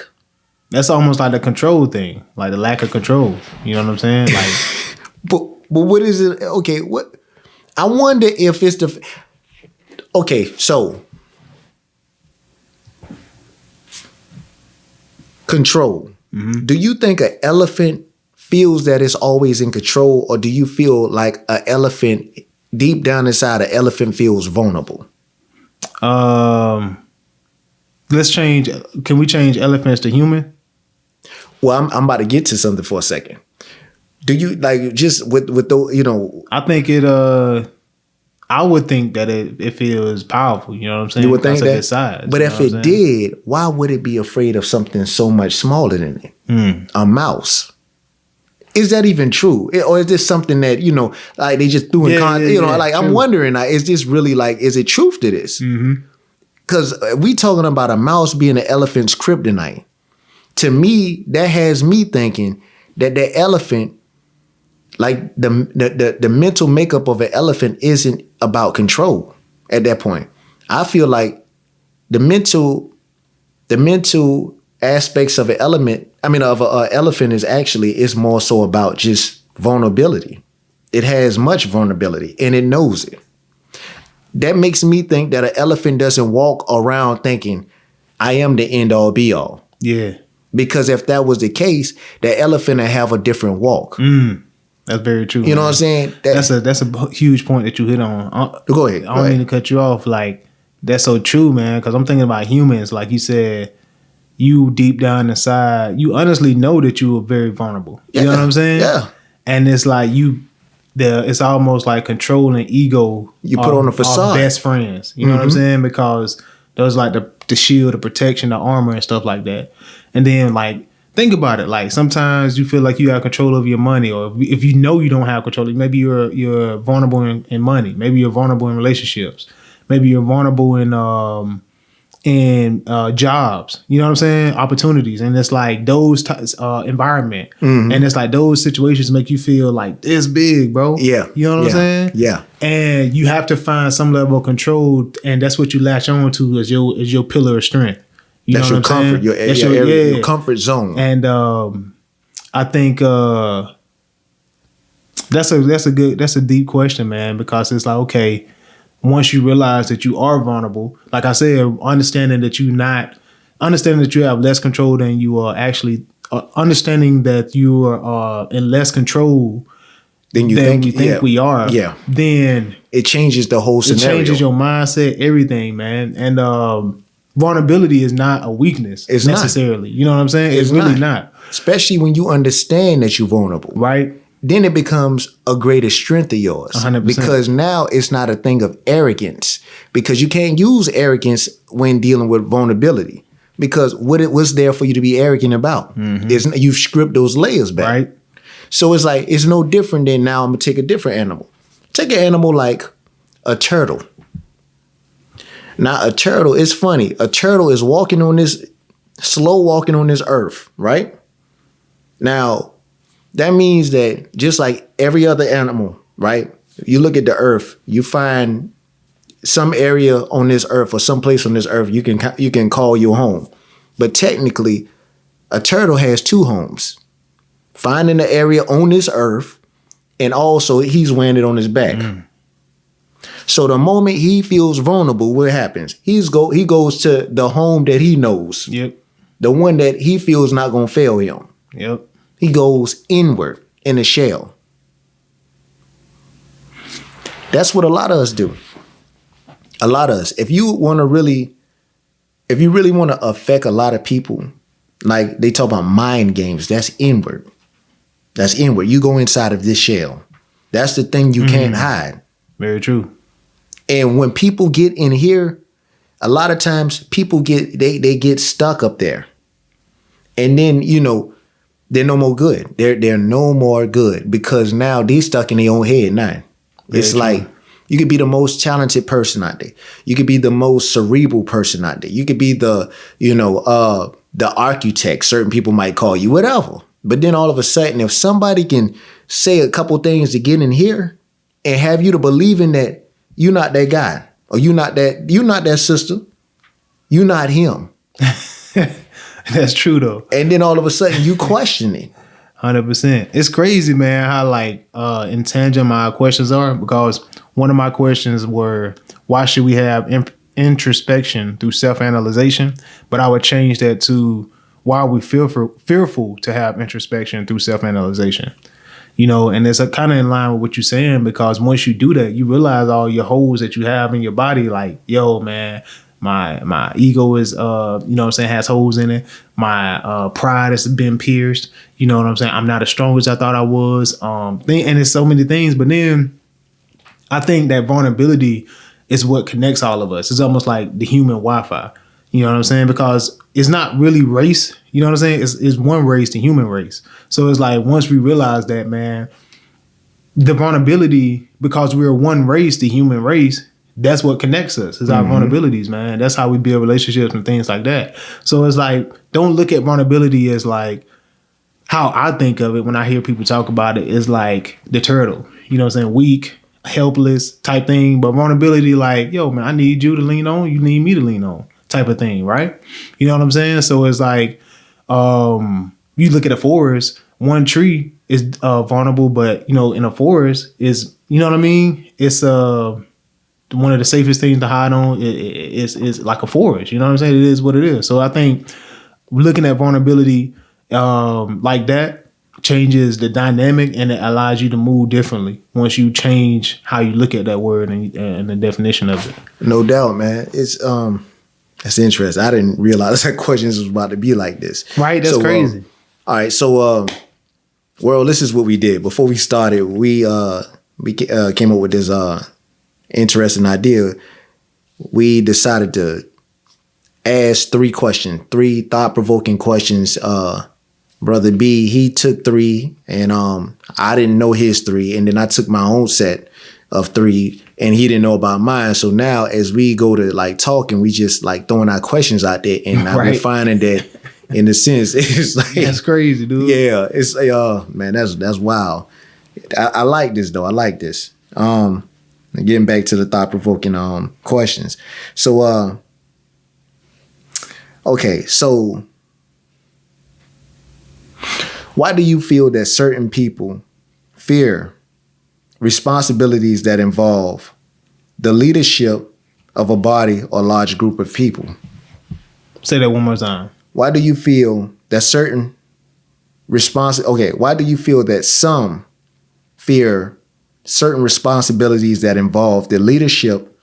that's almost like the control thing, like the lack of control. You know what I'm saying? Like. But what is it? Okay, what? I wonder if it's the. Okay, so control. Do you think an elephant feels that it's always in control, or do you feel like an elephant, deep down inside, an elephant feels vulnerable? Let's change. Can we change elephants to human? Well, I'm about to get to something for a second. Do you like just with the, you know? I think it. I would think that it feels powerful. You know what I'm saying? You would think that. Size, but if it did, why would it be afraid of something so much smaller than it? A mouse. Is that even true, or is this something that, you know, like they just threw in? Like true. I'm wondering, is this really like, is it truth to this? Because we talking about a mouse being an elephant's kryptonite. To me, that has me thinking that elephant. Like the mental makeup of an elephant isn't about control at that point. I feel like the mental aspects of an elephant is more so about just vulnerability. It has much vulnerability and it knows it. That makes me think that an elephant doesn't walk around thinking, I am the end all be all. Yeah. Because if that was the case, the elephant would have a different walk. That's very true. You know what I'm saying? That's a huge point that you hit on. Go ahead. I don't mean to cut you off. Like, that's so true, man. Because I'm thinking about humans. Like you said, you deep down inside, you honestly know that you are very vulnerable. You know what I'm saying? Yeah. And it's like it's almost like control and ego. You put on a facade. Best friends. You know what I'm saying? Because those like the shield, the protection, the armor, and stuff like that. And then like, think about it. Like sometimes you feel like you have control over your money, or if you know you don't have control, maybe you're vulnerable in money. Maybe you're vulnerable in relationships. Maybe you're vulnerable in in jobs, you know what I'm saying? Opportunities. And it's like those environment. Mm-hmm. And it's like those situations make you feel like this big, bro. Yeah. You know what I'm saying? Yeah. And you have to find some level of control, and that's what you latch on to as your pillar of strength. You that's know your what I'm comfort, saying? your comfort zone. And I think that's a deep question, man, because it's like, okay, once you realize that you are vulnerable, like I said, understanding that you have less control than you are actually, understanding that you are in less control than you think we are. Yeah. Then it changes the whole scenario. It changes your mindset, everything, man. And vulnerability is not a weakness necessarily. You know what I'm saying? It's really not. Especially when you understand that you're vulnerable. Right. Then it becomes a greater strength of yours. 100%. Because now it's not a thing of arrogance. Because you can't use arrogance when dealing with vulnerability. Because what's there for you to be arrogant about? Mm-hmm. You've stripped those layers back. Right. So it's like, it's no different than now I'm going to take a different animal. Take an animal like a turtle. Now, a turtle, it's funny. A turtle is slow walking on this earth, right? Now, that means that just like every other animal, right? You look at the earth, you find some area on this earth or some place on this earth you can call your home. But technically, a turtle has two homes. Finding the area on this earth, and also he's wearing it on his back. Mm. So the moment he feels vulnerable, what happens? He goes to the home that he knows. Yep. The one that he feels not going to fail him. Yep. He goes inward in a shell. That's what a lot of us do. A lot of us. If you really want to affect a lot of people, like they talk about mind games, that's inward. That's inward. You go inside of this shell. That's the thing you can't hide. Very true. And when people get in here, a lot of times people they get stuck up there. And then, they're no more good. They're no more good because now they're stuck in their own head now. It's like you could be the most talented person out there. You could be the most cerebral person out there. You could be the architect. Certain people might call you, whatever. But then all of a sudden, if somebody can say a couple things to get in here and have you to believe in that you're not that guy or you're not that sister, you're not him. That's true though. And then all of a sudden you question it. 100%. It's crazy, man, how intangible my questions are, because one of my questions were, why should we have introspection through self-analyzation? But I would change that to, why are we fearful to have introspection through self-analyzation? And it's kind of in line with what you're saying, because once you do that, you realize all your holes that you have in your body, like, yo, man, my ego is, has holes in it. My pride has been pierced. You know what I'm saying? I'm not as strong as I thought I was. And it's so many things. But then I think that vulnerability is what connects all of us. It's almost like the human Wi-Fi. You know what I'm saying? Because it's not really race. You know what I'm saying? It's one race, the human race. So it's like, once we realize that, man, the vulnerability, because we're one race, the human race, that's what connects us, is our vulnerabilities, man. That's how we build relationships and things like that. So it's like, don't look at vulnerability as like, how I think of it when I hear people talk about it is like the turtle, you know what I'm saying? Weak, helpless type thing. But vulnerability, like, yo, man, I need you to lean on, you need me to lean on type of thing, right? You know what I'm saying? So it's like, you look at a forest, one tree is vulnerable, but, in a forest is, you know what I mean? It's one of the safest things to hide on is like a forest. You know what I'm saying? It is what it is. So I think looking at vulnerability like that changes the dynamic, and it allows you to move differently once you change how you look at that word and the definition of it. No doubt, man. It's that's interesting. I didn't realize that questions was about to be like this. Right? That's crazy. All right. So, well, this is what we did. Before we started, we came up with this interesting idea. We decided to ask 3 thought-provoking questions Brother B, he took 3, and I didn't know his 3, and then I took my own set of 3, and he didn't know about mine. So now as we go to like talking, we just like throwing our questions out there, and I've been finding that in a sense it's like that's crazy, dude. Yeah, it's man, that's wild. I like this though. I like this. Getting back to the thought-provoking questions. So okay, so why do you feel that certain people fear responsibilities that involve the leadership of a body or large group of people? Say that one more time. Why do you feel that why do you feel that some fear certain responsibilities that involve the leadership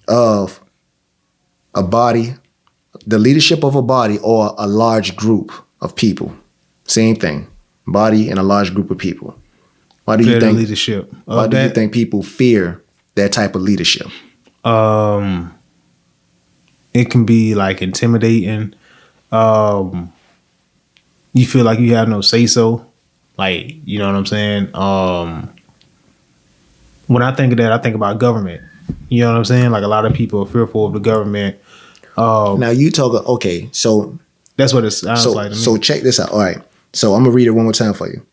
of a body, or a large group of people? Same thing. Body and a large group of people. Why do you think leadership? Why do you think people fear that type of leadership? It can be like intimidating. You feel like you have no say so. Like, you know what I'm saying? When I think of that, I think about government. You know what I'm saying? Like a lot of people are fearful of the government. Now you talk. Okay, so that's what it sounds like to me. So check this out. All right. So I'm gonna read it one more time for you.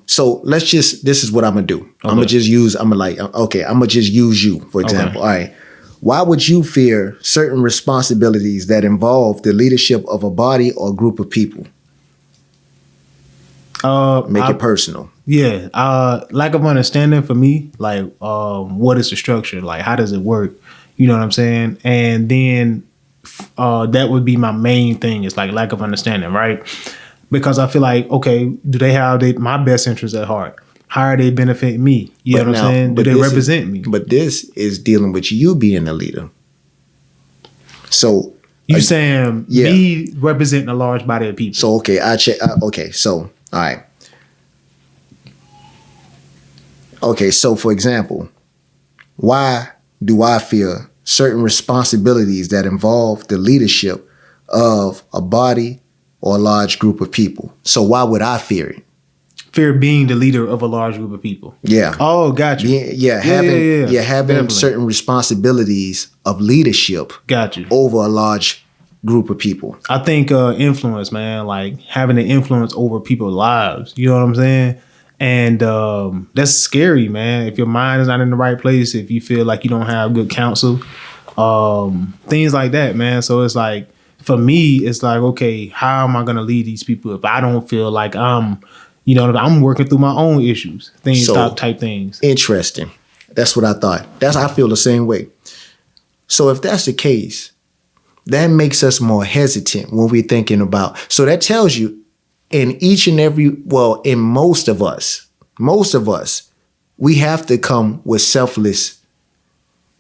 So this is what I'm gonna do. Okay. I'm gonna just use you, for example. Okay. All right. Why would you fear certain responsibilities that involve the leadership of a body or group of people? Make it personal. Yeah. Lack of understanding for me, like what is the structure? Like how does it work? You know what I'm saying? And then that would be my main thing, is like lack of understanding, right? Because I feel like, okay, do they have my best interests at heart? How are they benefiting me? You know what I'm saying? Do they represent me? But this is dealing with you being a leader. So you saying me representing a large body of people. So okay, so all right. Okay, so for example, why do I fear certain responsibilities that involve the leadership of a body or a large group of people? So why would I fear it? Fear being the leader of a large group of people. Yeah. Oh, got you. Having Definitely. Certain responsibilities of leadership. Got you. Over a large group of people. I think influence, man, like having an influence over people's lives. You know what I'm saying? And that's scary, man. If your mind is not in the right place, if you feel like you don't have good counsel, things like that, man. So it's like, for me, it's like, okay, how am I going to lead these people if I don't feel like I'm working through my own issues, type things. Interesting. That's what I thought. I feel the same way. So if that's the case, that makes us more hesitant when we're thinking about. So that tells you in most of us, we have to come with selfless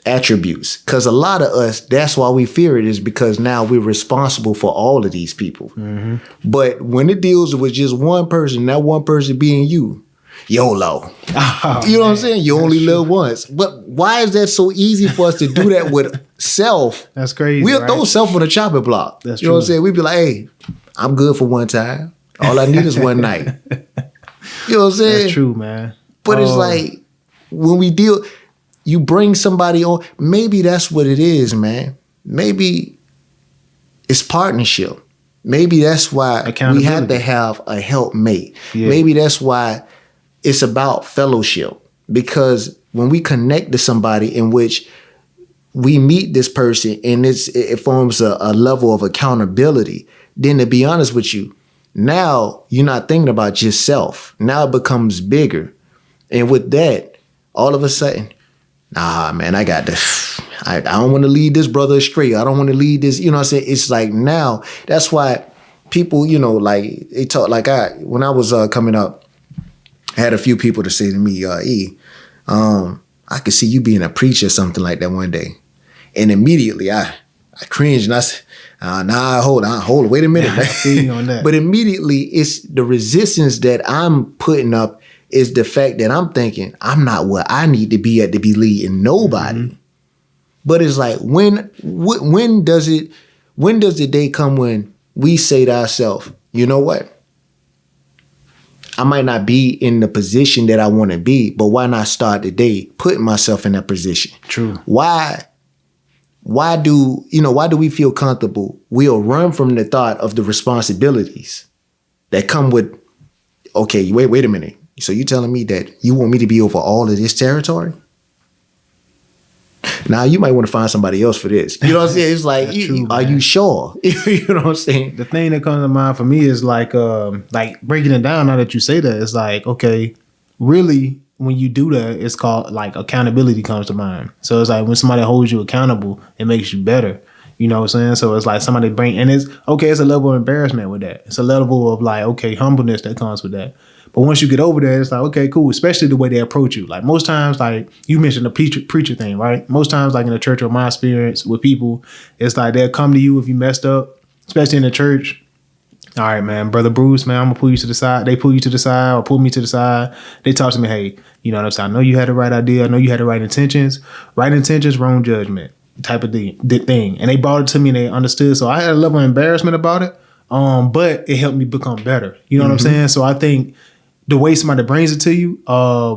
attributes. Because a lot of us, that's why we fear it, is because now we're responsible for all of these people. Mm-hmm. But when it deals with just one person, that one person being you, YOLO. Oh, you know what I'm saying? You only live once. But why is that so easy for us to do that with self? That's crazy. We'll throw self on the chopping block. That's you know what I'm saying? We'd be like, hey, I'm good for one time. All I need is one night. You know what I'm saying? That's true, man. But it's like, when we deal, you bring somebody on, maybe that's what it is, man. Maybe it's partnership. Maybe that's why we have to have a helpmate. Yeah. Maybe that's why it's about fellowship. Because when we connect to somebody in which we meet this person and it forms a level of accountability, then to be honest with you, now you're not thinking about just self. Now it becomes bigger. And with that, all of a sudden, nah, man, I got this. I don't want to lead this brother astray. I don't want to lead this. You know what I'm saying? It's like now, that's why people, like they talk, like when I was coming up, I had a few people to say to me, I could see you being a preacher or something like that one day. And immediately I cringed and I said, hold on, wait a minute. On that. But immediately it's the resistance that I'm putting up is the fact that I'm thinking I'm not where I need to be at to be leading nobody. Mm-hmm. But it's like, when does the day come when we say to ourselves, you know what? I might not be in the position that I want to be, but why not start the day putting myself in that position? True. Why do we feel comfortable? We'll run from the thought of the responsibilities that come with, okay, wait a minute. So you telling me that you want me to be over all of this territory? Now you might want to find somebody else for this. You know what I'm saying? It's like, are you sure? You know what I'm saying? The thing that comes to mind for me is like breaking it down. Now that you say that, it's like, okay, really, when you do that, it's called like accountability comes to mind. So it's like when somebody holds you accountable, it makes you better. You know what I'm saying? So it's like somebody and it's okay. It's a level of embarrassment with that. It's a level of like, okay, humbleness that comes with that. But once you get over there, it's like, okay, cool. Especially the way they approach you. Like most times, like you mentioned the preacher thing, right? Most times, like in the church or my experience with people, it's like they'll come to you if you messed up, especially in the church. All right, man, Brother Bruce, man, I'm gonna pull you to the side. They pull you to the side or pull me to the side. They talk to me, hey, you know what I'm saying? I know you had the right idea. I know you had the right intentions. Right intentions, wrong judgment type of thing. And they brought it to me and they understood. So I had a level of embarrassment about it, but it helped me become better. You know what I'm saying? So I think the way somebody brings it to you,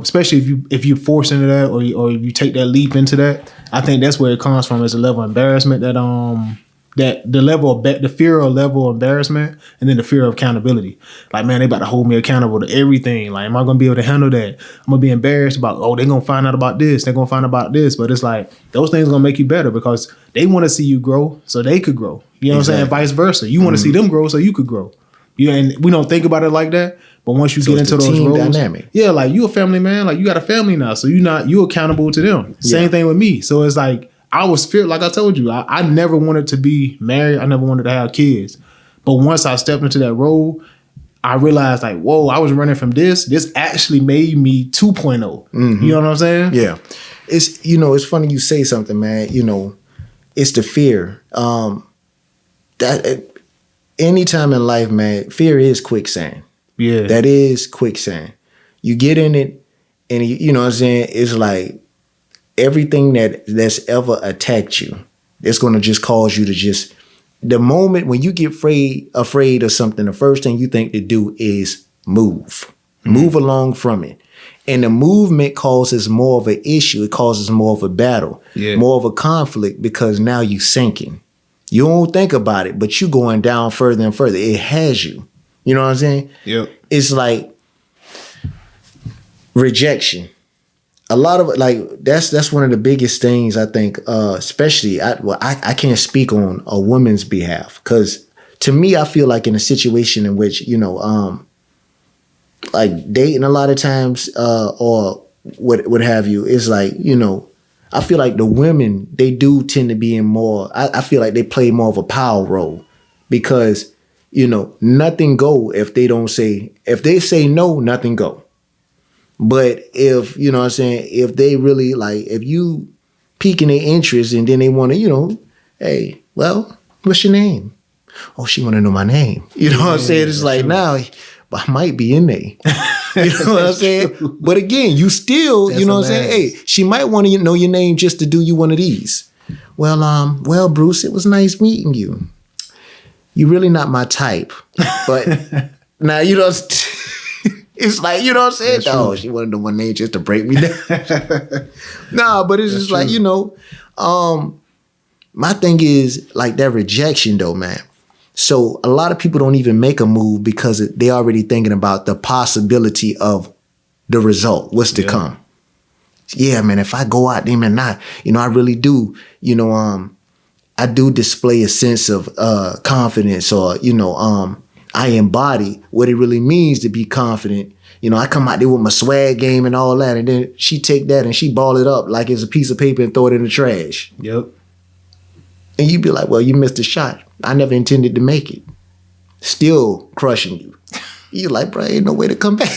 especially if you force into that or you take that leap into that, I think that's where it comes from. Is a level of embarrassment that the level of the fear or level of embarrassment, and then the fear of accountability. Like, man, they about to hold me accountable to everything. Like, am I gonna be able to handle that? I'm gonna be embarrassed about, they're gonna find out about this. They're gonna find out about this. But it's like those things are gonna make you better because they want to see you grow so they could grow. You know what I'm saying? Vice versa. You want to see them grow so you could grow. And we don't think about it like that. But once you get into those roles, dynamic. Yeah, like you a family man, like you got a family now, so you accountable to them. Same thing with me. So it's like I was feared, like I told you, I never wanted to be married. I never wanted to have kids. But once I stepped into that role, I realized like, whoa, I was running from this. This actually made me 2.0. Mm-hmm. You know what I'm saying? Yeah. It's funny you say something, man. It's the fear. That anytime in life, man, fear is quicksand. Yeah. That is quicksand. You get in it and you know what I'm saying? It's like everything that's ever attacked you, it's going to just cause you to the moment when you get afraid of something, the first thing you think to do is move. Move along from it. And the movement causes more of an issue. It causes more of a battle, more of a conflict because now you sinking. You don't think about it, but you going down further and further. It has you. You know what I'm saying? Yep. It's like rejection. A lot of that's one of the biggest things I think. Especially, I can't speak on a woman's behalf because to me, I feel like in a situation in which like dating a lot of times or what have you, is like I feel like the women, they do tend to be in more. I feel like they play more of a power role because. Nothing go if they say no, nothing go. But if, what I'm saying, if they really if you piquing their interest and then they want to, hey, well, what's your name? Oh, she want to know my name. You know what I'm saying? It's like, now, I might be in there. You know what I'm saying? But again, you still, you know what I'm saying? Hey, she might want to know your name just to do you one of these. Well, Bruce, it was nice meeting you. You're really not my type, but now it's like, you know what I'm saying? Oh, she wanted to know my name just to break me down. Nah, but it's just true. Like, my thing is like that rejection though, man. So a lot of people don't even make a move because they already thinking about the possibility of the result, what's to come. Yeah, man, if I go out there and I really do, I do display a sense of confidence or, I embody what it really means to be confident. I come out there with my swag game and all that. And then she take that and she ball it up like it's a piece of paper and throw it in the trash. Yep. And you be like, well, you missed a shot. I never intended to make it. Still crushing you. You're like, bro, ain't no way to come back.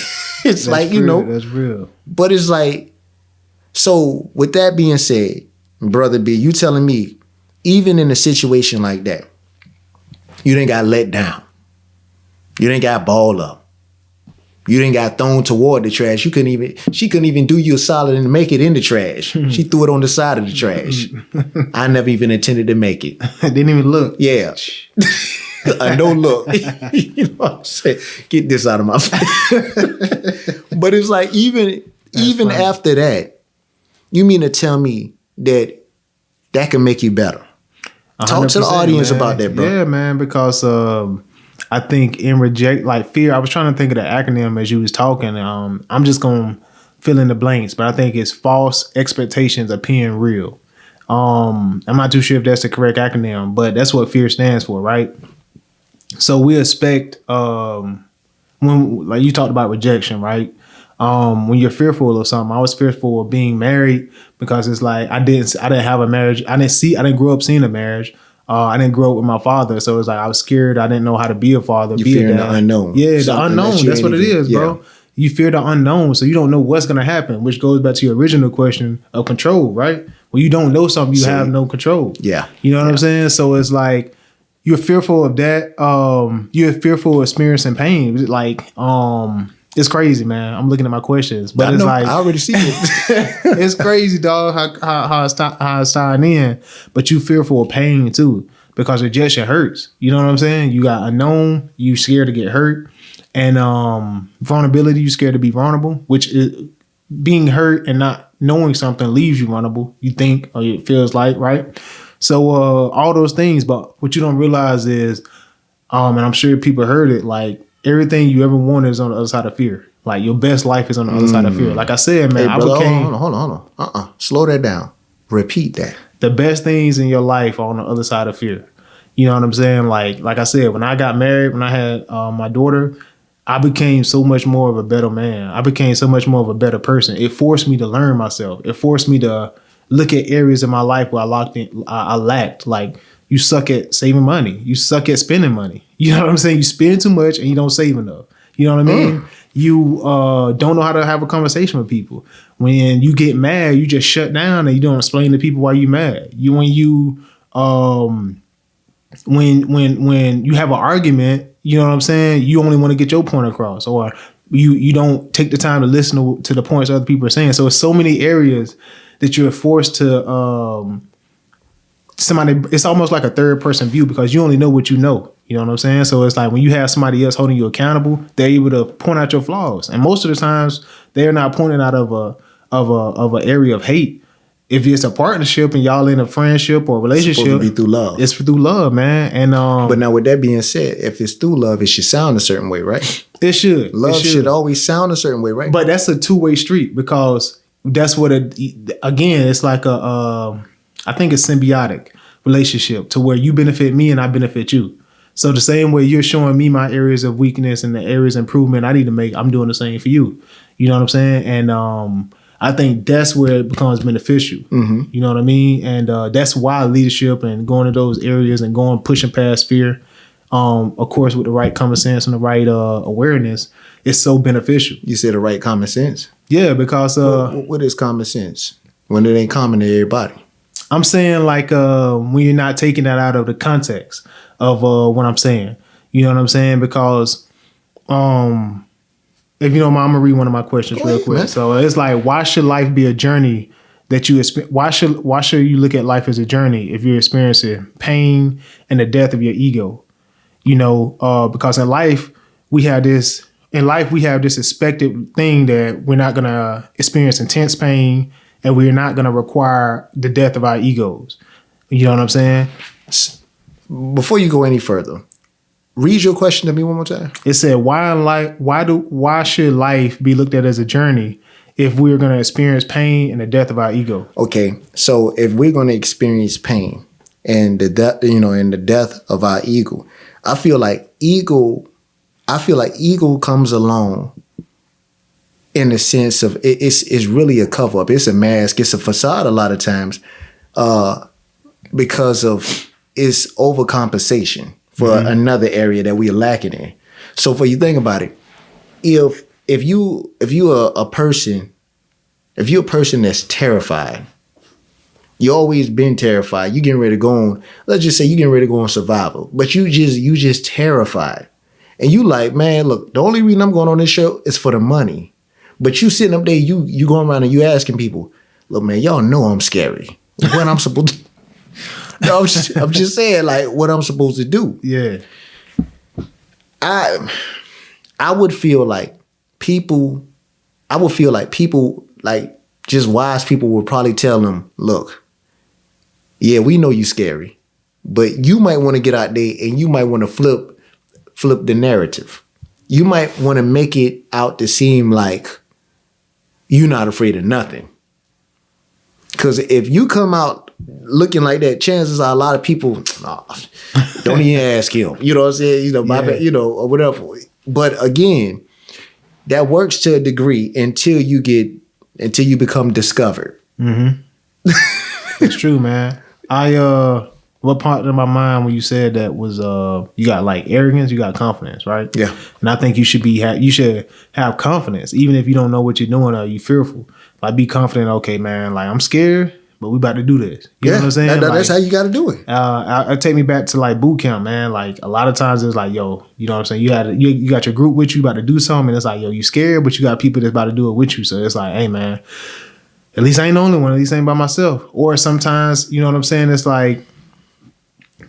It's like, real. That's real. But it's like, so with that being said, Brother B, you telling me, even in a situation like that, you didn't got let down. You didn't got balled up. You didn't got thrown toward the trash. She couldn't even do you a solid and make it in the trash. She threw it on the side of the trash. I never even intended to make it. I didn't even look. Yeah. a no look. You know what I'm saying? Get this out of my face. But it's like even funny. After that, you mean to tell me that can make you better? Talk to the audience about that, bro. Yeah, man, because I think in fear, I was trying to think of the acronym as you was talking. I'm just going to fill in the blanks, but I think it's false expectations appearing real. I'm not too sure if that's the correct acronym, but that's what fear stands for, right? So we expect when, like you talked about rejection, right? When you're fearful of something, I was fearful of being married because it's like I didn't have a marriage. I didn't grow up seeing a marriage. I didn't grow up with my father, so it's like I was scared. I didn't know how to be a father. You fearing the unknown. Yeah, the unknown. That's what it is, bro. You fear the unknown, so you don't know what's gonna happen. Which goes back to your original question of control, right? When you don't know something, you have no control. Yeah, you know what I'm saying. So it's like you're fearful of that. You're fearful of experiencing pain. Like it's crazy, man. I'm looking at my questions, but it's like I already see it. It's crazy, dog. How it's tying in, but you fearful of pain too because rejection hurts. You know what I'm saying? You got unknown. You scared to get hurt, and vulnerability. You scared to be vulnerable, which is being hurt and not knowing something leaves you vulnerable. You think or it feels like, right? So all those things, but what you don't realize is, and I'm sure people heard it, like. Everything you ever wanted is on the other side of fear. Like your best life is on the other side of fear. Like I said, man, hey, brother, hold on. Slow that down. Repeat that. The best things in your life are on the other side of fear. You know what I'm saying? Like I said, when I got married, when I had my daughter, I became so much more of a better man. I became so much more of a better person. It forced me to learn myself. It forced me to look at areas in my life where I lacked. Like you suck at saving money. You suck at spending money. You know what I'm saying? You spend too much and you don't save enough. You know what I mean? You don't know how to have a conversation with people. When you get mad, you just shut down and you don't explain to people why you mad. When you have an argument, you know what I'm saying? You only want to get your point across, or you don't take the time to listen to the points other people are saying. So it's so many areas that you're forced to it's almost like a third person view because you only know what you know. You know what I'm saying? So it's like when you have somebody else holding you accountable, they're able to point out your flaws. And most of the times they're not pointing out of an area of hate. If it's a partnership and y'all in a friendship or relationship, it's supposed to be through love. It's through love, man. And but now with that being said, if it's through love, it should sound a certain way, right? It should. Love should always sound a certain way, right? But that's a two-way street because that's what it's like I think it's symbiotic relationship to where you benefit me and I benefit you. So the same way you're showing me my areas of weakness and the areas of improvement I need to make, I'm doing the same for you. You know what I'm saying? And I think that's where it becomes beneficial. Mm-hmm. You know what I mean? And that's why leadership and going to those areas and pushing past fear, of course, with the right common sense and the right awareness, is so beneficial. You said the right common sense? Yeah, because what is common sense when it ain't common to everybody? I'm saying like when you're not taking that out of the context of what I'm saying. You know what I'm saying? Because if you don't mind, I'm gonna read one of my questions real quick. Man. So it's like, why should life be a journey that you why should you look at life as a journey if you're experiencing pain and the death of your ego? You know, because in life we have this expected thing that we're not gonna experience intense pain and we're not gonna require the death of our egos. You know what I'm saying? Before you go any further, read your question to me one more time. It said, why should life be looked at as a journey if we're going to experience pain and the death of our ego? Okay, so if we're going to experience pain and the death of our ego, I feel like ego comes along in the sense of it's really a cover up. It's a mask. It's a facade a lot of times because of its overcompensation for another area that we're lacking in. So for you think about it, if you're a person that's terrified, you always been terrified. You getting ready to go on. Let's just say you getting ready to go on survival, but you just terrified, and you like, man, look, the only reason I'm going on this show is for the money. But you sitting up there, you going around and you asking people, look, man, y'all know I'm scary. What I'm supposed to? No, I'm just saying, like, what I'm supposed to do. Yeah. I would feel like people, like just wise people would probably tell them, look, yeah, we know you scary, but you might want to get out there and you might want to flip the narrative. You might want to make it out to seem like you're not afraid of nothing. Because if you come out looking like that, chances are a lot of people, don't even ask him. You know what I'm saying? You know, or whatever. But again, that works to a degree until you become discovered. Mm-hmm. It's true, man. What part of my mind when you said that was you got like arrogance, you got confidence, right? Yeah. And I think you should have confidence, even if you don't know what you're doing or you fearful. Like be confident, okay, man, like I'm scared, but we about to do this. You know what I'm saying? That's how you gotta do it. It take me back to like boot camp, man. Like a lot of times it's like, yo, you know what I'm saying? You got your group with you about to do something, and it's like, yo, you scared, but you got people that's about to do it with you. So it's like, hey man, at least I ain't the only one, at least I ain't by myself. Or sometimes, you know what I'm saying? It's like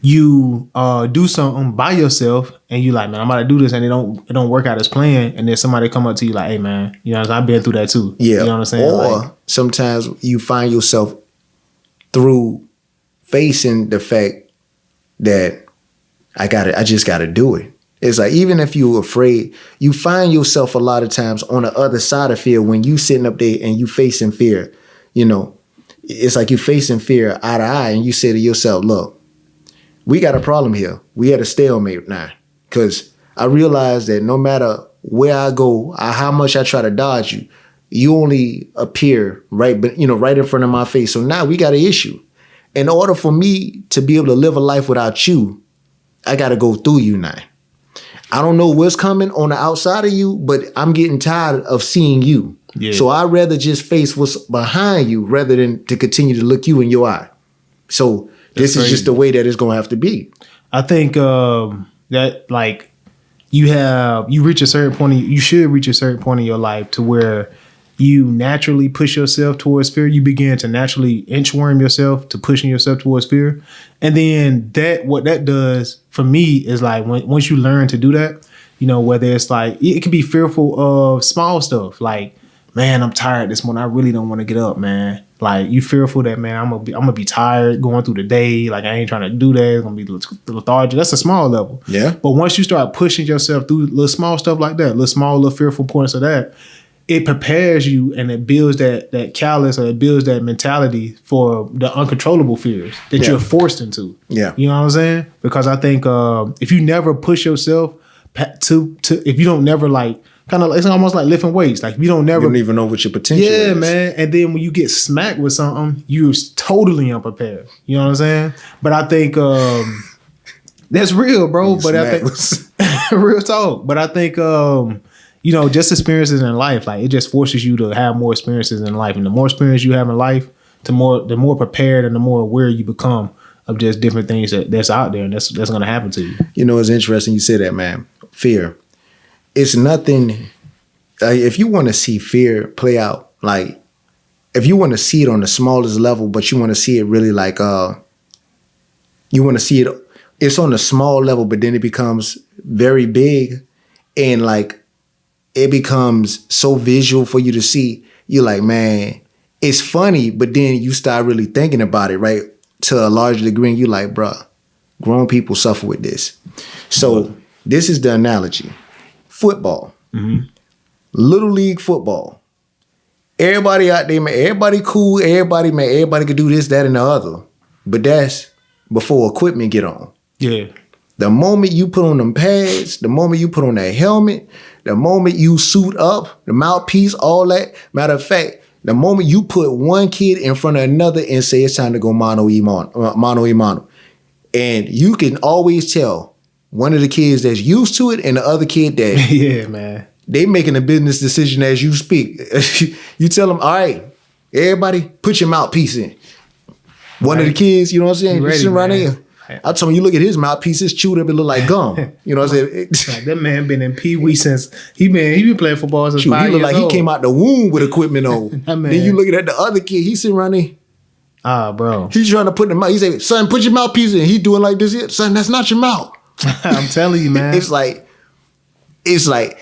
you do something by yourself and you like, man, I'm about to do this and it don't work out as planned, and then somebody come up to you like, hey man, you know what I'm saying? I've been through that too. Yeah. You know what I'm saying? Or like, sometimes you find yourself through facing the fact that I just gotta do it. It's like, even if you're afraid, you find yourself a lot of times on the other side of fear when you sitting up there and you facing fear. You know, it's like you facing fear eye to eye and you say to yourself, look, we got a problem here. We at a stalemate now. Because I realize that no matter where I go, how much I try to dodge you, you only appear right in front of my face. So now we got an issue. In order for me to be able to live a life without you, I got to go through you now. I don't know what's coming on the outside of you, but I'm getting tired of seeing you. Yeah. So I'd rather just face what's behind you rather than to continue to look you in your eye. So this is just the way that it's going to have to be. I think that like you reach a certain point, you should reach a certain point in your life to where you naturally push yourself towards fear. You begin to naturally inchworm yourself to pushing yourself towards fear. And then what that does for me is like once you learn to do that, you know, whether it's like, it can be fearful of small stuff. Like, man, I'm tired this morning. I really don't want to get up, man. Like, you fearful that, man, I'm gonna be tired going through the day. Like, I ain't trying to do that. It's gonna be lethargic. That's a small level. Yeah. But once you start pushing yourself through little small stuff like that, little fearful points of that, it prepares you and it builds that callous, or it builds that mentality for the uncontrollable fears that you're forced into. Yeah. You know what I'm saying? Because I think if you never push yourself to if you don't never like, kind of, it's almost like lifting weights. Like you don't even know what your potential is. Yeah, man. And then when you get smacked with something, you're totally unprepared. You know what I'm saying? But I think that's real, bro. But I think real talk. But I think you know, just experiences in life, like it just forces you to have more experiences in life. And the more experience you have in life, the more prepared and the more aware you become of just different things that's out there and that's going to happen to you. You know, it's interesting you say that, man. Fear. It's nothing. If you want to see fear play out, like if you want to see it on the smallest level, but you want to see it really like, you want to see it, it's on a small level, but then it becomes very big and like, it becomes so visual for you to see. You're like, man, it's funny, but then you start really thinking about it, right? To a large degree, and you're like, bruh, grown people suffer with this. So this is the analogy. Football. Mm-hmm. Little league football. Everybody out there, man, everybody cool, everybody can do this, that, and the other. But that's before equipment get on. Yeah. The moment you put on them pads, the moment you put on that helmet, the moment you suit up, the mouthpiece, all that. Matter of fact, the moment you put one kid in front of another and say it's time to go mano a mano, and you can always tell one of the kids that's used to it and the other kid that yeah, man, they making a business decision as you speak. You tell them, all right, everybody, put your mouthpiece in. One of the kids, you know what I'm saying, you sitting right there. I told him, you look at his mouthpiece, it's chewed up, it look like gum. You know what I'm saying? Like, that man been in Pee Wee since he been playing football since 5 years old. He look like he came out the womb with equipment on. Then you looking at the other kid, he sitting around there. Bro. He's trying to put the mouth. He say, son, put your mouthpiece in. He doing like this here. Son, that's not your mouth. I'm telling you, man. It's like, it's like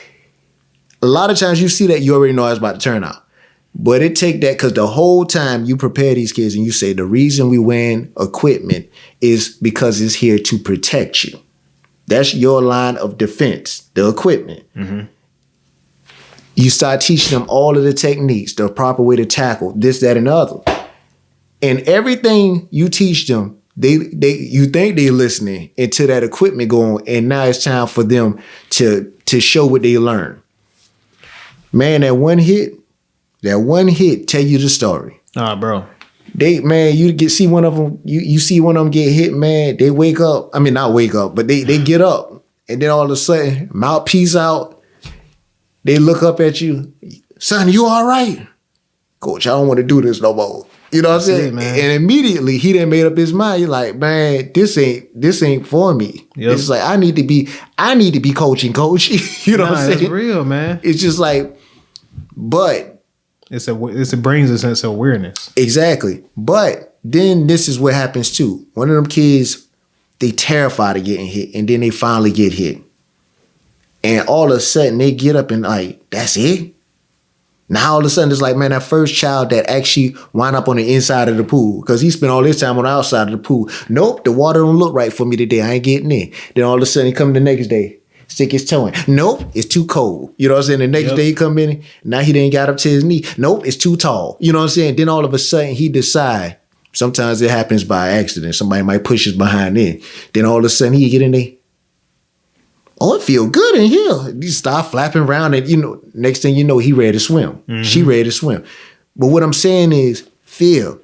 a lot of times you see that, you already know how it's about to turn out. But it take that, because the whole time you prepare these kids and you say the reason we wearing equipment is because it's here to protect you. That's your line of defense, the equipment. Mm-hmm. You start teaching them all of the techniques, the proper way to tackle this, that, and the other. And everything you teach them, you think they're listening until that equipment going, and now it's time for them to show what they learn. Man, that one hit tell you the story. Bro. You see one of them, you see one of them get hit, man, they wake up. I mean, not wake up, but they get up, and then all of a sudden, mouthpiece out, they look up at you, son, you all right? Coach, I don't want to do this no more. You know what I'm saying? And immediately he done made up his mind. You're like, man, this ain't for me. Yep. It's like I need to be coaching, coach. You know what I'm saying? That's real, man. It's just like, but it brings a sense of awareness. Exactly. But then this is what happens too. One of them kids, they terrified of getting hit, and then they finally get hit. And all of a sudden they get up and like, that's it? Now all of a sudden it's like, man, that first child that actually wound up on the inside of the pool, because he spent all his time on the outside of the pool. Nope, the water don't look right for me today. I ain't getting in. Then all of a sudden he come the next day, stick his toe in. Nope, it's too cold. You know what I'm saying? The next day he come in, now he didn't got up to his knee. Nope, it's too tall. You know what I'm saying? Then all of a sudden he decide, sometimes it happens by accident. Somebody might push his behind in. Then all of a sudden he get in there. Oh, it feel good in here. You start flapping around, and next thing you know, he ready to swim. Mm-hmm. She ready to swim. But what I'm saying is fear.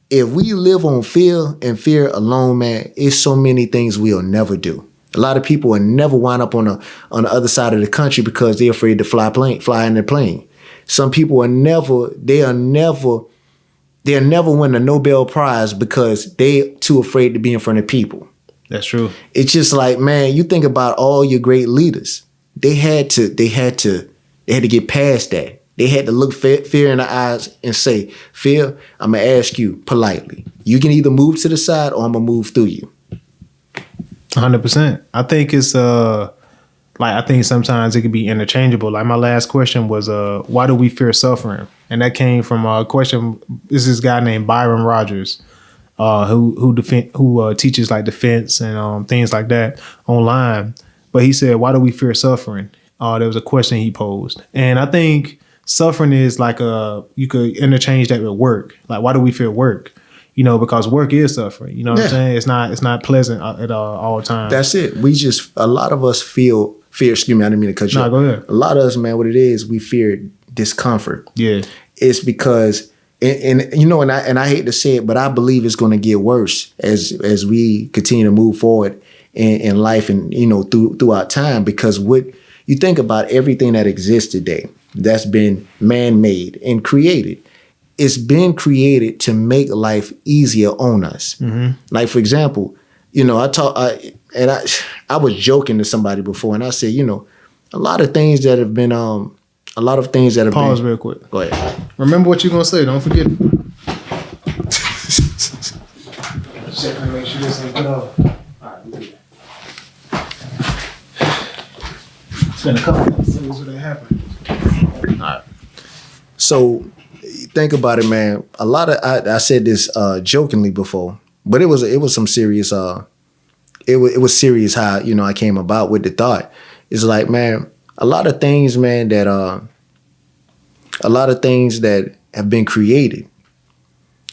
If we live on fear and fear alone, man, it's so many things we'll never do. A lot of people will never wind up on the other side of the country because they're afraid to fly in their plane. Some people will never win a Nobel Prize because they too afraid to be in front of people. That's true. It's just like, man, you think about all your great leaders. They had to get past that. They had to look fear in the eyes and say, fear, I'm going to ask you politely. You can either move to the side or I'm going to move through you. 100%. I think it's I think sometimes it could be interchangeable. Like my last question was, why do we fear suffering? And that came from a question. This is this guy named Byron Rogers. Who teaches like defense and things like that online. But he said, why do we fear suffering? There was a question he posed. And I think suffering is like you could interchange that with work. Like, why do we fear work? Because work is suffering. You know what I'm saying? It's not pleasant at all times. That's it. A lot of us feel fear. Excuse me, I didn't mean to cut you off. No, go ahead. A lot of us, man, what it is, we fear discomfort. Yeah. It's because and I hate to say it, but I believe it's going to get worse as we continue to move forward in life and throughout time. Because what you think about everything that exists today that's been man-made and created, it's been created to make life easier on us. Mm-hmm. Like for example, I was joking to somebody before, and I said, a lot of things that have been Pause real quick. Go ahead. Remember what you're going to say. Don't forget it. Check to make sure this ain't cut off. All right, we good. It's been a couple of episodes where that happened. All right. So, think about it, man. A lot of I said this jokingly before, but it was some serious. It was serious how I came about with the thought. It's like, man, a lot of things, man, that have been created.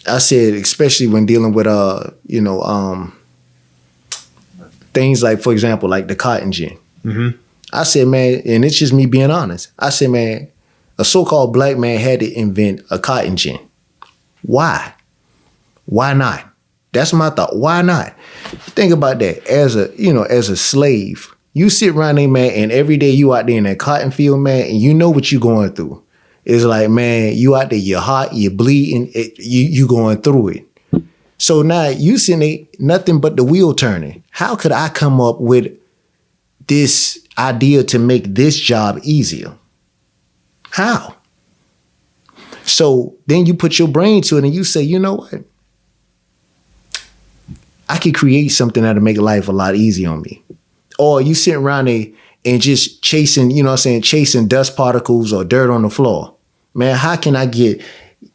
I said, especially when dealing with things like, for example, like the cotton gin. Mm-hmm. I said, man, and it's just me being honest. I said, man, a so-called black man had to invent a cotton gin. Why? Why not? That's my thought. Why not? Think about that. As a slave, you sit around there, man, and every day you out there in that cotton field, man, and you know what you're going through. It's like, man, you out there, you're hot, you're bleeding, you going through it. So now you sitting there, nothing but the wheel turning. How could I come up with this idea to make this job easier? How? So then you put your brain to it and you say, you know what? I could create something that'll make life a lot easier on me. Or you sit around there and just chasing, you know what I'm saying, chasing dust particles or dirt on the floor. Man, how can I get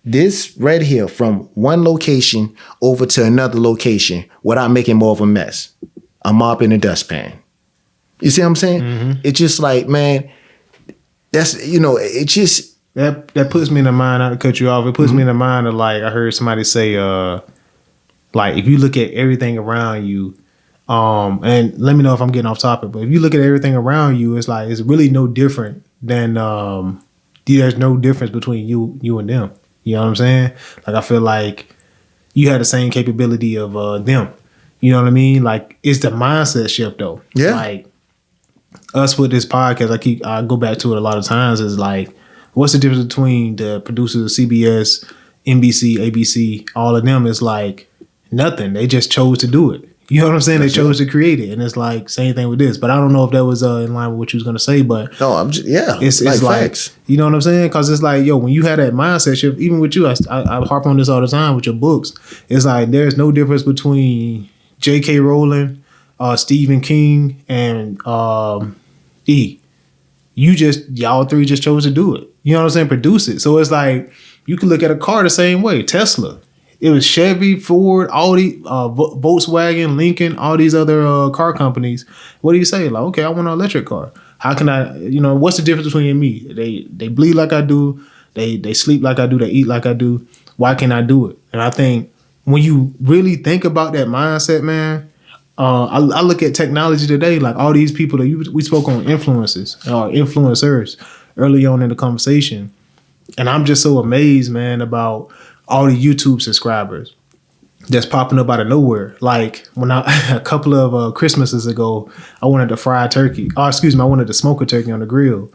this right here from one location over to another location without making more of a mess? I'm mopping the dustpan. You see what I'm saying? Mm-hmm. It's just like, man, that's, you know, it just... That puts me in the mind, not to cut you off, it puts me in the mind of, like, I heard somebody say, like, if you look at everything around you, and let me know if I'm getting off topic, but if you look at everything around you, it's like, it's really no different than, there's no difference between you and them. You know what I'm saying? Like, I feel like you had the same capability of them. You know what I mean? Like, it's the mindset shift, though. Yeah. Like, us with this podcast, I go back to it a lot of times, is like, what's the difference between the producers of CBS, NBC, ABC, all of them? Is like nothing. They just chose to do it. You know what I'm saying? They chose to create it. And it's like, same thing with this. But I don't know if that was in line with what you was going to say, but... No, it's like facts. You know what I'm saying? Because it's like, yo, when you had that mindset shift, even with you, I harp on this all the time with your books. It's like, there's no difference between J.K. Rowling, Stephen King, and E. Y'all three just chose to do it. You know what I'm saying? Produce it. So it's like, you can look at a car the same way. Tesla. It was Chevy, Ford, Audi, Volkswagen, Lincoln, all these other car companies. What do you say? Like, okay, I want an electric car. How can I, you know, what's the difference between you and me? They bleed like I do. They sleep like I do. They eat like I do. Why can't I do it? And I think when you really think about that mindset, man, I look at technology today, like all these people that we spoke on influencers early on in the conversation. And I'm just so amazed, man, about all the YouTube subscribers that's popping up out of nowhere. Like when a couple of Christmases ago, I wanted to fry turkey. I wanted to smoke a turkey on the grill.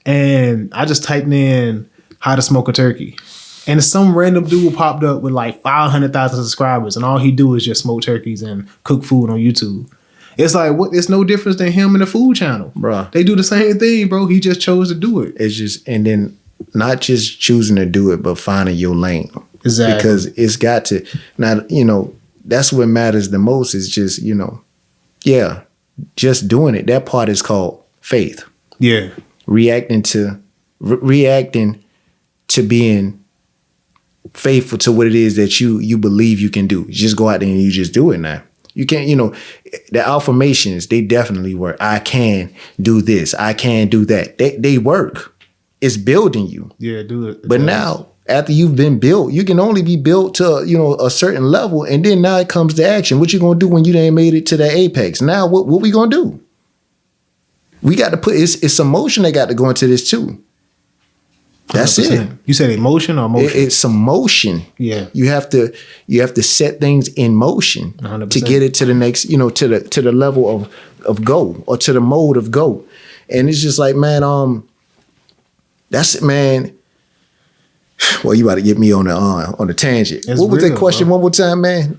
And I just typed in how to smoke a turkey. And some random dude popped up with like 500,000 subscribers, and all he do is just smoke turkeys and cook food on YouTube. It's like, what? It's no difference than him and the food channel. Bruh. They do the same thing, bro. He just chose to do it. It's just, and then not just choosing to do it, but finding your lane. Exactly. Because it's got to, now, you know, that's what matters the most is just, you know, just doing it. That part is called faith. Yeah. Reacting to being faithful to what it is that you believe you can do. You just go out there and you just do it now. You can't, you know, the affirmations, they definitely work. I can do this. I can do that. They work. It's building you. Yeah, do it. But now, after you've been built, you can only be built to, you know, a certain level. And then now it comes to action. What you going to do when you ain't made it to the apex? Now, what we going to do? We got to put, it's some motion that got to go into this too. That's 100%. It. You said emotion or motion? It's some motion. Yeah. You have to set things in motion 100%. To get it to the next, you know, to the level of go, or to the mode of go. And it's just like, man, that's it, man. Well, you about to get me on the tangent. What was that question, bro? One more time, man?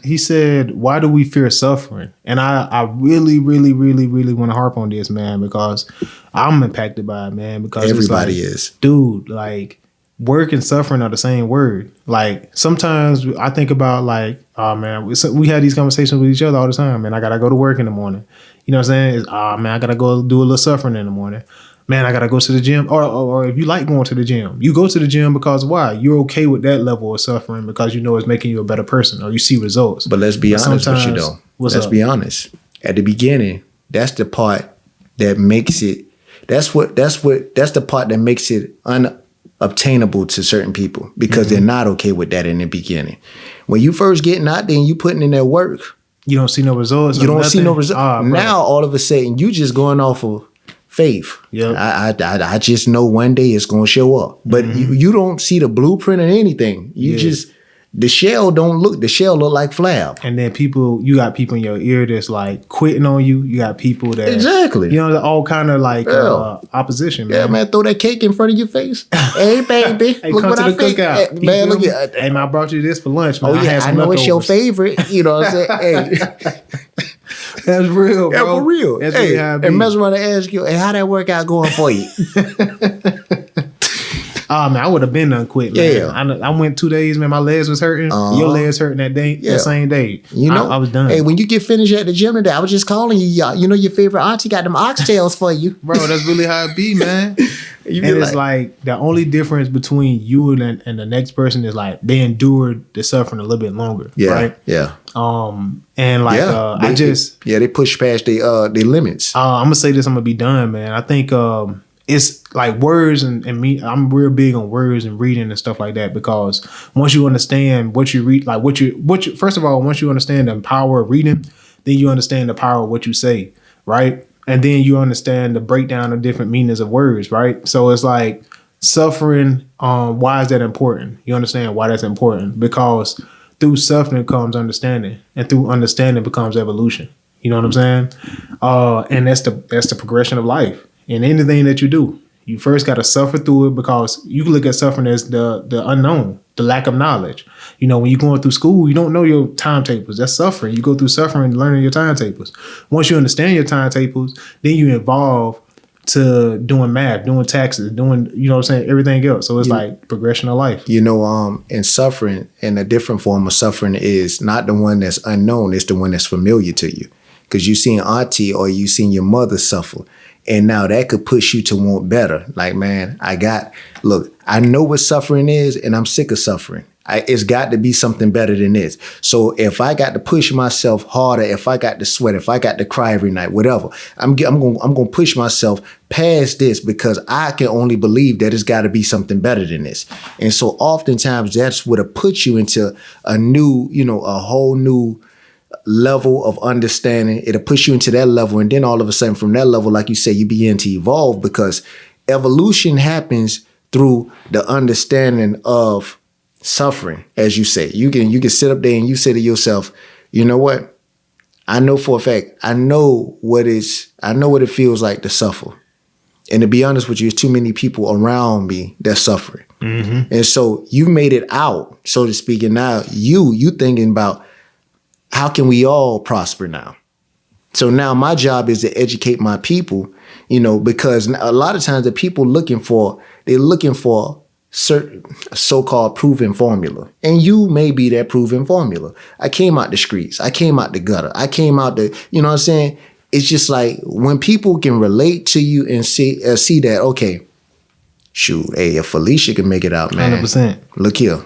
He said, why do we fear suffering? And I really, really, really, really want to harp on this, man, because I'm impacted by it, man. Because everybody it's like, is. Dude, like, work and suffering are the same word. Like, sometimes I think about, like, oh, man, we had these conversations with each other all the time, man. I got to go to work in the morning. You know what I'm saying? Man, I got to go do a little suffering in the morning. Man, I got to go to the gym. Or if you like going to the gym, you go to the gym because why? You're okay with that level of suffering because you know it's making you a better person or you see results. But let's be honest with you, though. Let's be honest. At the beginning, that's the part that makes it, that's the part that makes it unobtainable to certain people because they're not okay with that in the beginning. When you first getting out there and you putting in that work, you don't see no results. You don't see no results. Now, all of a sudden, you just going off of faith. Yep. I just know one day it's gonna show up. But you don't see the blueprint or anything. You just the shell look like flab. And then you got people in your ear that's like quitting on you. You got people that exactly. You know, all kind of like opposition, man. Yeah, man, throw that cake in front of your face. Hey, baby. Hey, look come to the cookout. Hey, man, look at hey, man, I brought you this for lunch, man. Oh, yeah, I know it's your favorite. You know what I'm saying? Hey. That's real, bro. Yeah, for real. That's hey, really how it be. And mess around and ask you, hey, how that workout going for you? Oh man, I would have been done quit, man. Yeah. I went 2 days, man. My legs was hurting. Your legs hurting that day, the same day. You know, I was done. Hey, when you get finished at the gym today, I was just calling you, y'all. You know, your favorite auntie got them oxtails for you, bro. That's really how it be, man. And it's like the only difference between you and the next person is like they endured the suffering a little bit longer, right? Yeah. And like they push past their limits. I'm gonna say this. I'm gonna be done, man. I think it's like words and me. I'm real big on words and reading and stuff like that because once you understand what you read, like what you first of all, once you understand the power of reading, then you understand the power of what you say, right? And then you understand the breakdown of different meanings of words, right? So it's like suffering. Why is that important? You understand why that's important? Because through suffering comes understanding, and through understanding becomes evolution. You know what I'm saying? And that's the progression of life. In anything that you do, you first got to suffer through it because you can look at suffering as the unknown, the lack of knowledge. You know, when you're going through school, you don't know your timetables. That's suffering. You go through suffering learning your timetables. Once you understand your timetables, then you evolve to doing math, doing taxes, doing, you know what I'm saying, everything else. So it's like progression of life. You know, and suffering, and a different form of suffering is not the one that's unknown. It's the one that's familiar to you. Because you seen auntie or you seen your mother suffer. And now that could push you to want better. Like, man, I know what suffering is and I'm sick of suffering. It's got to be something better than this. So if I got to push myself harder, if I got to sweat, if I got to cry every night, whatever, I'm going to push myself past this because I can only believe that it's got to be something better than this. And so oftentimes that's what it puts you into a new, a whole new level of understanding. It'll push you into that level, and then all of a sudden from that level, like you say, you begin to evolve because evolution happens through the understanding of suffering. As you say, you can sit up there and you say to yourself, you know what, I know for a fact, I know what it feels like to suffer. And to be honest with you, there's too many people around me that's suffering. Mm-hmm. And so you made it out, so to speak, and now you thinking about how can we all prosper now? So now my job is to educate my people, because a lot of times the people they're looking for certain so-called proven formula. And you may be that proven formula. I came out the streets. I came out the gutter. I came out the, you know what I'm saying? It's just like when people can relate to you and see that, okay, shoot, hey, if Felicia can make it out, man. 100%. Look here,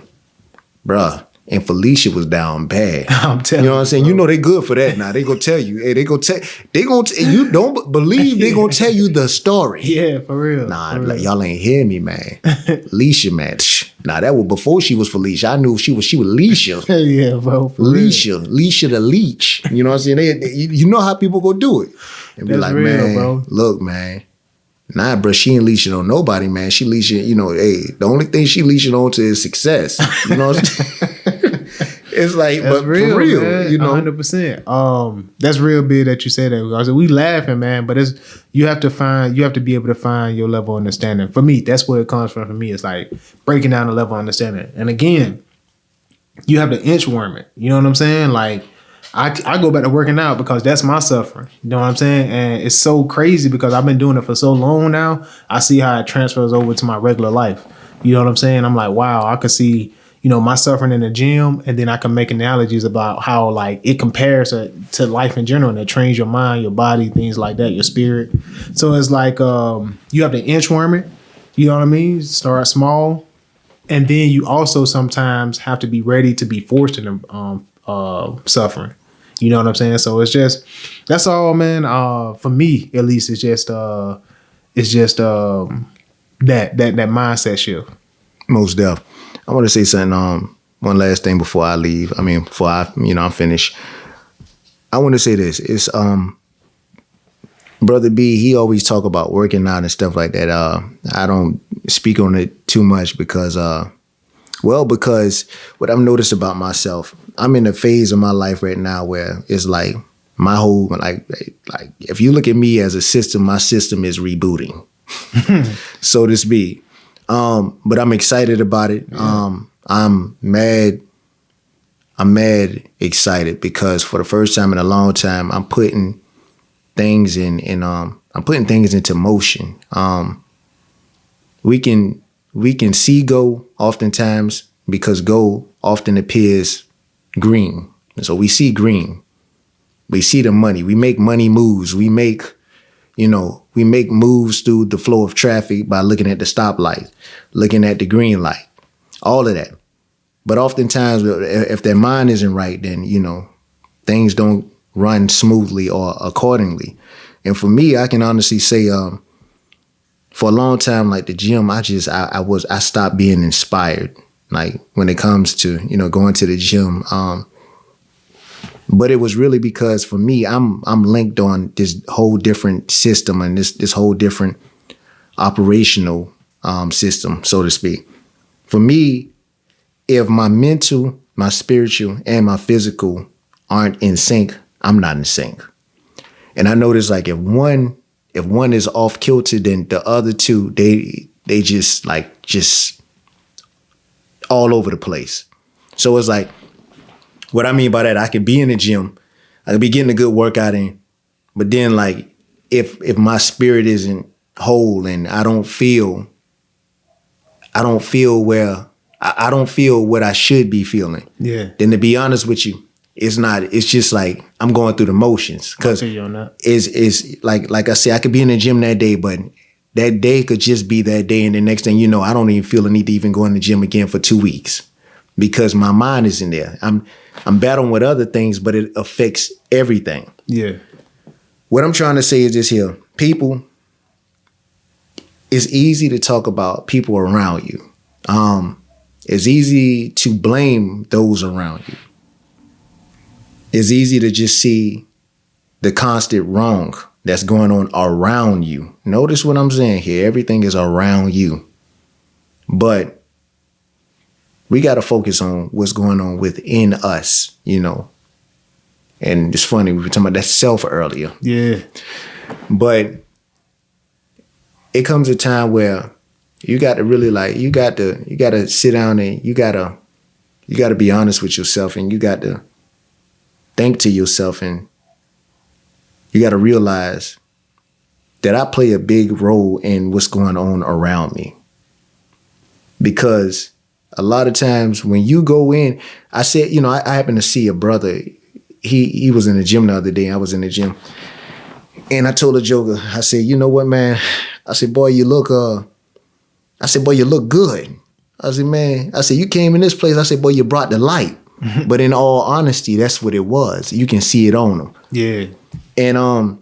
bruh. And Felicia was down bad. I'm telling you. Know what I'm saying? Bro. You know they good for that now. They gonna tell you. Hey, you don't believe they gonna tell you the story. Yeah, for real. Nah, like, y'all ain't hear me, man. Leisha, man. Nah, that was before she was Felicia. I knew she was Leisha. Yeah, bro. Leisha the leech. You know what I'm saying? You know how people go do it. And be like, real, man, bro. Look, man. Nah, bro, she ain't leashing on nobody, man. She leashing, hey, the only thing she leashing on to is success. You know what I'm saying? It's like, that's but real, for real, man. 100%. That's real big that you say that. Because we laughing, man, but you have to be able to find your level of understanding. For me, that's where it comes from. For me, it's like breaking down the level of understanding. And again, you have to inchworm it. You know what I'm saying? Like, I go back to working out because that's my suffering. You know what I'm saying? And it's so crazy because I've been doing it for so long now. I see how it transfers over to my regular life. You know what I'm saying? I'm like, wow, I could see, my suffering in the gym, and then I can make analogies about how like it compares to life in general, and it trains your mind, your body, things like that, your spirit. So it's like you have to inchworm it. You know what I mean? Start small, and then you also sometimes have to be ready to be forced into suffering. You know what I'm saying? So it's just, that's all, man. For me, at least, it's just that mindset shift. Most deaf. I want to say something. One last thing before I leave. Before I'm finished. I want to say this. It's Brother B. He always talk about working out and stuff like that. I don't speak on it too much because because what I've noticed about myself, I'm in a phase of my life right now where it's like my whole, like if you look at me as a system, my system is rebooting, so to speak. But I'm excited about it. Yeah. I'm mad excited because for the first time in a long time, I'm putting things into motion. we can see gold oftentimes because gold often appears green. So we see green. We see the money. We make money moves. We make moves through the flow of traffic by looking at the stoplight, looking at the green light, all of that. But oftentimes, if their mind isn't right, then, things don't run smoothly or accordingly. And for me, I can honestly say, for a long time, like the gym, I stopped being inspired, like when it comes to, going to the gym. But it was really because for me, I'm linked on this whole different system and this whole different operational system, so to speak. For me, if my mental, my spiritual, and my physical aren't in sync, I'm not in sync. And I notice like if one is off kilter, then the other two, they just all over the place. So it's like, what I mean by that, I could be in the gym, I could be getting a good workout in, but then like if my spirit isn't whole and I don't feel what I should be feeling. Yeah. Then to be honest with you, it's just like I'm going through the motions. Cause it's like I said, I could be in the gym that day, but that day could just be that day. And the next thing you know, I don't even feel the need to even go in the gym again for 2 weeks because my mind isn't there. I'm battling with other things, but it affects everything. Yeah. What I'm trying to say is this here. People, it's easy to talk about people around you. It's easy to blame those around you. It's easy to just see the constant wrong that's going on around you. Notice what I'm saying here. Everything is around you. But we got to focus on what's going on within us, And it's funny, we were talking about that self earlier. Yeah. But it comes a time where you got to really you got to sit down and you got to be honest with yourself, and you got to think to yourself, and you got to realize that I play a big role in what's going on around me. Because a lot of times when you go in, I said, I happened to see a brother. He was in the gym the other day. I was in the gym, and I told a joker, I said, you know what, man? I said, boy, you look good. I said, man, you came in this place. I said, boy, you brought the light. But in all honesty, that's what it was. You can see it on them. Yeah. And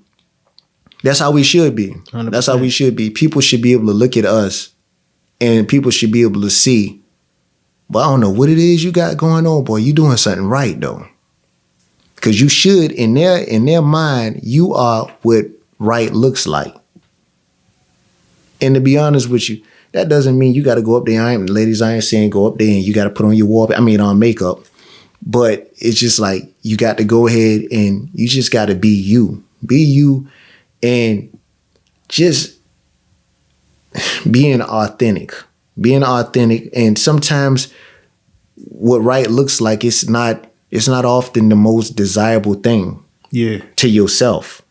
that's how we should be. 100%. That's how we should be. People should be able to look at us, and people should be able to see, but I don't know what it is you got going on, boy. You doing something right, though. Because you should, in their mind, you are what right looks like. And to be honest with you, that doesn't mean you got to go up there. Ladies, I ain't saying go up there and you got to put on your makeup. But it's just like you got to go ahead and you just got to be you. Be you and just being authentic. Being authentic. And sometimes what right looks like, it's not often the most desirable thing to yourself.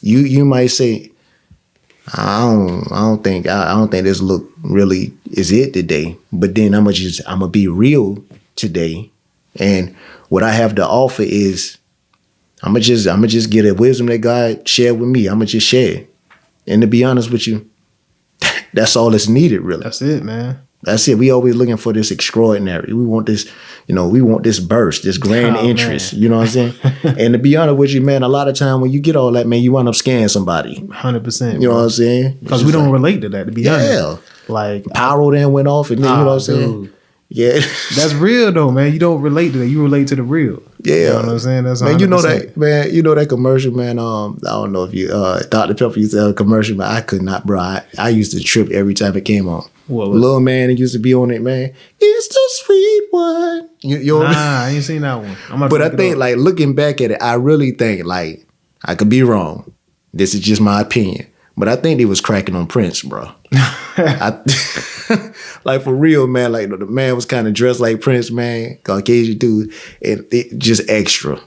You might say, I don't think this look really is it today. But then I'm gonna be real today, and what I have to offer is I'm gonna just get a wisdom that God shared with me. I'm gonna just share it, and to be honest with you, that's all that's needed, really. That's it, man. That's it. We always looking for this extraordinary. We want this, we want this burst, this grand interest. Man. You know what I'm saying? And to be honest with you, man, a lot of time when you get all that, man, you wind up scaring somebody. 100%. You know what I'm saying? Because we don't relate to that, to be honest. Yeah. Like Pyro then went off, and then, you know what I'm saying? Dude. Yeah. That's real though, man. You don't relate to that. You relate to the real. Yeah. You know what I'm saying? That's 100%. Man, you know that commercial, man. I don't know if you Dr. Pepper used to have a commercial, but I could not, bro. I used to trip every time it came on. What little man, it used to be on it, man. It's the sweet one. I ain't seen that one. But I think, like, looking back at it, I really think, like, I could be wrong. This is just my opinion. But I think they was cracking on Prince, bro. Like, for real, man. Like, the man was kind of dressed like Prince, man. Caucasian dude. And it just extra.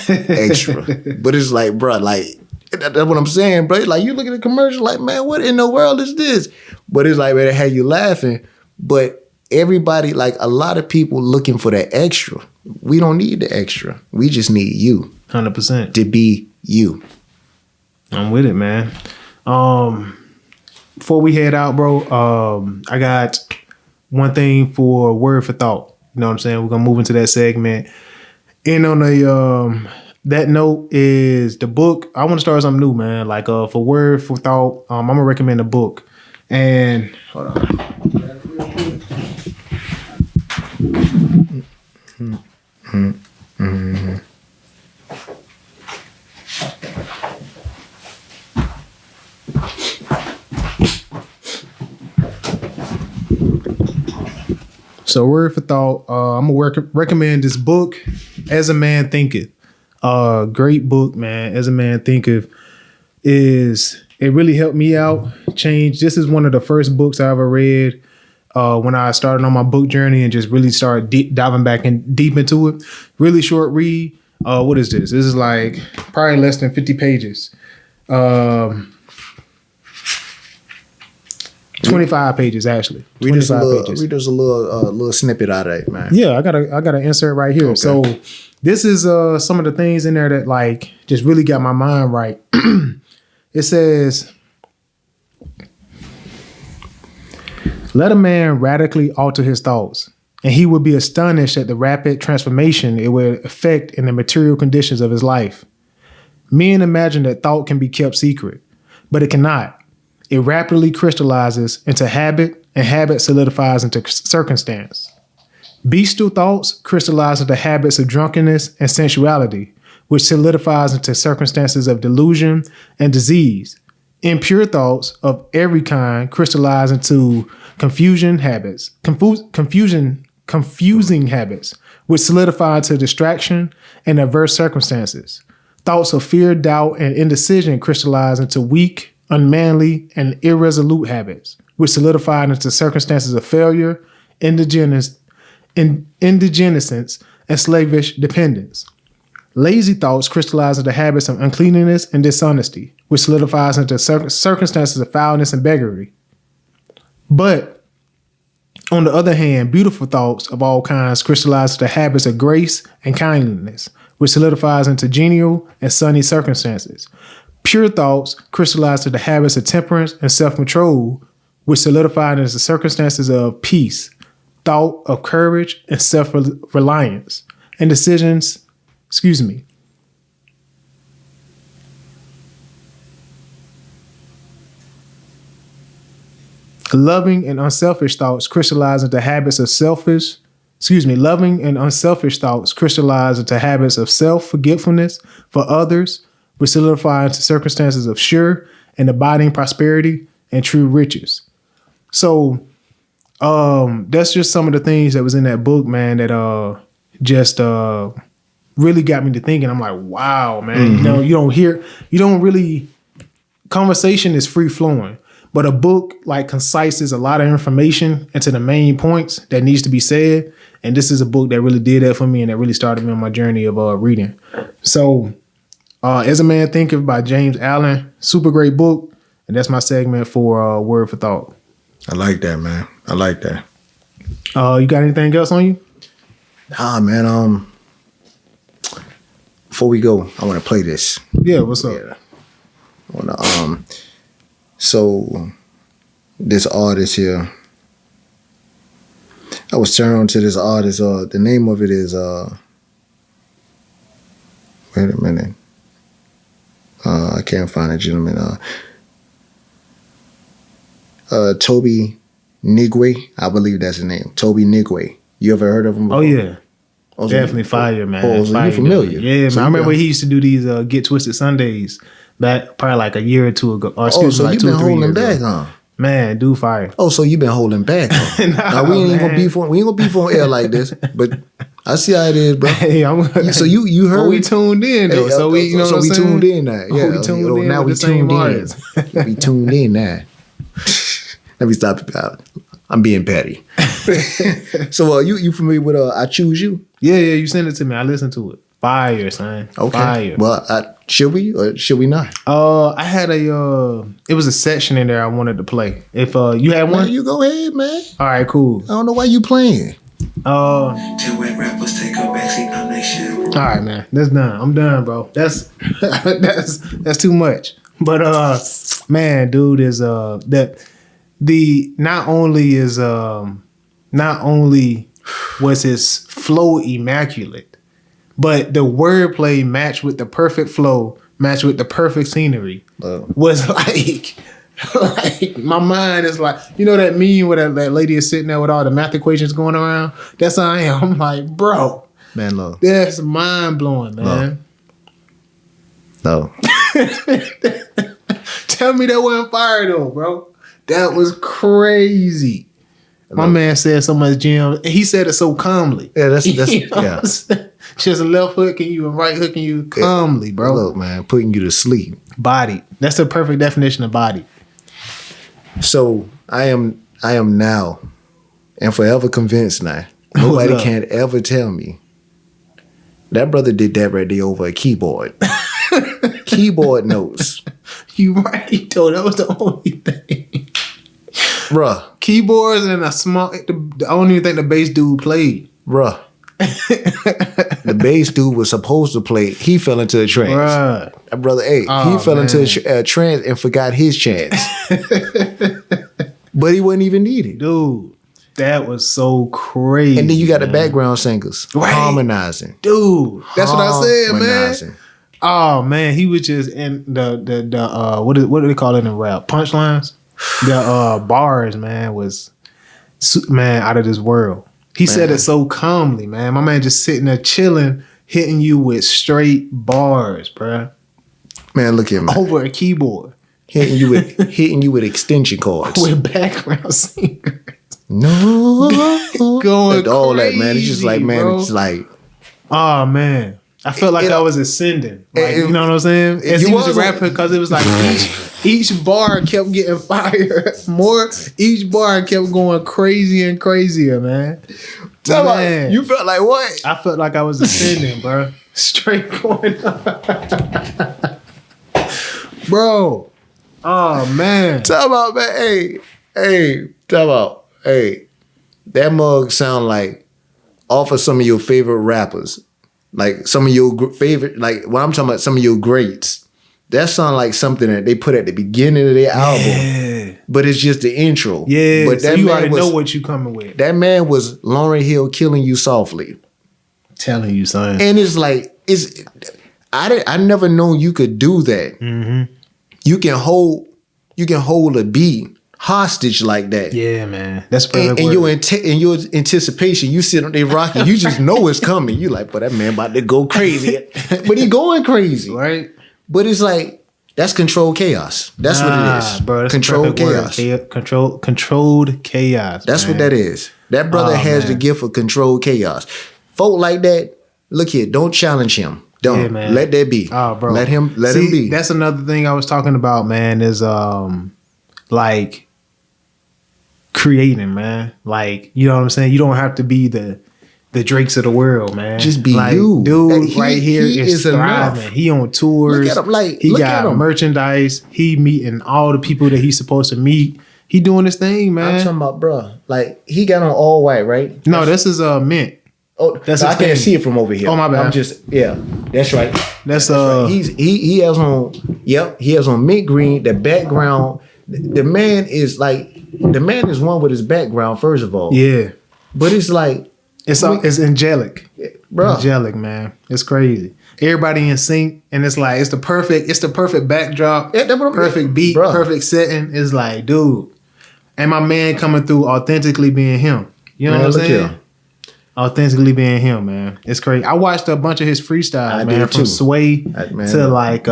Extra. But it's like, bro, like, that's what I'm saying, bro. Like, you look at the commercial, like, man, what in the world is this? But it's like, man, it had you laughing. But everybody, like a lot of people looking for that extra. We don't need the extra. We just need you. 100%. To be you. I'm with it, man. Before we head out, bro, I got one thing for word for thought. You know what I'm saying? We're gonna move into that segment. And on the that note is the book. I want to start something new, man. Like for word for thought, I'm gonna recommend a book. And hold on. So word for thought, I'm gonna recommend this book, As a Man Thinketh. Great book, man. As a Man Thinketh it really helped me out, change. This is one of the first books I ever read when I started on my book journey and just really started diving back in deep into it. Really short read. What is this? This is like probably less than 50 pages. 25 pages actually. Read us a little snippet out of it, man. Yeah, I got an insert right here. Okay. So this is some of the things in there that like just really got my mind right. It says, let a man radically alter his thoughts, and he would be astonished at the rapid transformation it would affect in the material conditions of his life. Men imagine that thought can be kept secret, but it cannot. It rapidly crystallizes into habit, and habit solidifies into circumstance. Bestial thoughts crystallize into habits of drunkenness and sensuality, which solidifies into circumstances of delusion and disease. Impure thoughts of every kind crystallize into confusing habits, which solidify into distraction and adverse circumstances. Thoughts of fear, doubt, and indecision crystallize into weak, unmanly, and irresolute habits, which solidify into circumstances of failure, indigenesis, and slavish dependence. Lazy thoughts crystallize into habits of uncleanliness and dishonesty, which solidifies into circumstances of foulness and beggary. But on the other hand, beautiful thoughts of all kinds crystallize into habits of grace and kindliness, which solidifies into genial and sunny circumstances. Pure thoughts crystallize into habits of temperance and self-control, which solidify into circumstances of peace, thought of courage and self-reliance, and decisions. Loving and unselfish thoughts crystallize into habits of loving and unselfish thoughts crystallize into habits of self-forgetfulness for others, which solidify into circumstances of sure and abiding prosperity and true riches. So that's just some of the things that was in that book, man, that just really got me to thinking. I'm like, wow, man. Mm-hmm. Conversation is free flowing, but a book like concises a lot of information into the main points that needs to be said. And this is a book that really did that for me and that really started me on my journey of reading. So As a Man Thinketh by James Allen, super great book. And that's my segment for Word for Thought. I like that, man. I like that. You got anything else on you? Nah, man. Before we go, I want to play this. Yeah, what's up? Yeah. I wanna, so this artist here, I was turned on to this artist. The name of it is wait a minute. I can't find it, gentlemen. Tobe Nowigwe, I believe that's his name. Tobe Nowigwe. You ever heard of him before? Oh yeah. Definitely fire, man. Oh, so you familiar? Yeah, man. I remember he used to do these Get Twisted Sundays back probably like a year or two ago. Or excuse me, like 2 or 3 years ago. You've been holding back, huh? Man, do fire. Oh, so you've been holding back, huh? Now, we ain't gonna beef on air like this, but I see how it is, bro. Hey, so you heard? Well, we tuned in though. Hey, so we, you know, so what we I'm tuned in now. Yeah, we tuned in. Now we tuned in. We tuned in now. Let me stop it out. I'm being petty. So you familiar with I Choose You? Yeah, you sent it to me. I listened to it. Fire, son. Okay. Fire. Well, should we or should we not? I had it was a section in there I wanted to play. If you had one, Man, you go ahead, man. All right, cool. I don't know why you playing. All right, man. That's done. I'm done, bro. That's that's too much. But man, dude is not only was his flow immaculate, but the wordplay matched with the perfect flow, matched with the perfect scenery. Was like my mind is like, you know that meme where that lady is sitting there with all the math equations going around? That's how I am. I'm like, bro. Man, look. That's mind blowing, man. No. Tell me that wasn't fire though, bro. That was crazy. My man said so much, Jim. He said it so calmly. Yeah, that's yeah. Just left hooking you and right hooking you calmly, bro. Look, man, putting you to sleep. Body. That's the perfect definition of body. So I am now and forever convinced now. Nobody can ever tell me that brother did that right there over a keyboard. Keyboard notes. You right, though. That was the only thing. Bruh. Keyboards and I don't even think the bass dude played. Bruh. The bass dude was supposed to play. He fell into a trance. Bruh. That brother, he fell into a trance and forgot his chance. But he wasn't even needed. Dude, that was so crazy. And then you got the background singers harmonizing. Dude, that's what I said, man. Oh man, he was just in the what do they call it in rap? Punchlines? The bars, man, was out of this world. He said it so calmly, man. My man just sitting there chilling, hitting you with straight bars, bruh. Man, look at me. Over a keyboard. Hitting you with extension cords. With background singers. No. Going all crazy, that, man. It's just like, man, bro. It's like. Oh, man. I felt like I was ascending. Like, you know what I'm saying? As he was rapping, because it was like each bar kept getting fire more. Each bar kept going crazy and crazier, man. Man. You felt like what? I felt like I was ascending, bro. Straight going up. Bro. Oh, man. Talk about, man. Hey. Talk about, hey. That mug sound like off of some of your favorite rappers. Like some of your favorite, like when I'm talking about some of your greats, that sound like something that they put at the beginning of their album, but it's just the intro. Yeah, but so you already know what you coming with. That man was Lauryn Hill killing you softly. Telling you, son. And it's like, I never known you could do that. Mm-hmm. You can hold a beat hostage like that. Yeah, man. That's perfect. And your anticipation, you sit on there rocking, you just know it's coming. You like, but that man about to go crazy. But he going crazy. Right. But it's like, that's controlled chaos. That's what it is. Bro, that's controlled chaos. Controlled chaos. That's what that is. That brother has the gift of controlled chaos. Folk like that, look here, don't challenge him. Don't. Yeah, let that be. Oh, bro. Let him be. That's another thing I was talking about, man, is like creating, man. Like, you know what I'm saying? You don't have to be the Drakes of the world, man. Just be like, you. Dude right here is thriving. Enough. He on tours. Look at him, like, he got merchandise. He meeting all the people that he's supposed to meet. He doing his thing, man. I'm talking about, bro. Like, he got on all white, right? No, this is mint. Oh, that's I can't see it from over here. Oh, my bad. I'm just, yeah, that's right. That's right. He has on, he has on mint green. The background, the man is one with his background, first of all. Yeah. But it's like, it's angelic. Bro. Angelic, man. It's crazy. Everybody in sync, and it's like, it's the perfect backdrop, perfect beat, perfect setting. It's like, dude. And my man coming through authentically being him. You know what I'm saying? Here. Authentically being him, man. It's crazy. I watched a bunch of his freestyles, man, from Sway to like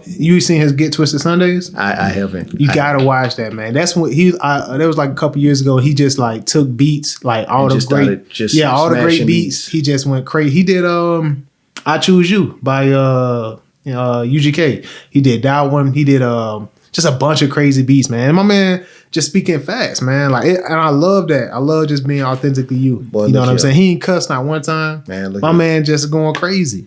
you seen his Get Twisted Sundays? I haven't. You gotta watch that, man. That's what that was like a couple years ago. He just like took beats, like all the great all the great beats. He just went crazy. He did I Choose You by UGK. He did that one. He did just a bunch of crazy beats, man. And my man just speaking facts, man. Like, and I love that. I love just being authentically you. Boy, you know what I'm saying? He ain't cussed not one time. Man, man just going crazy.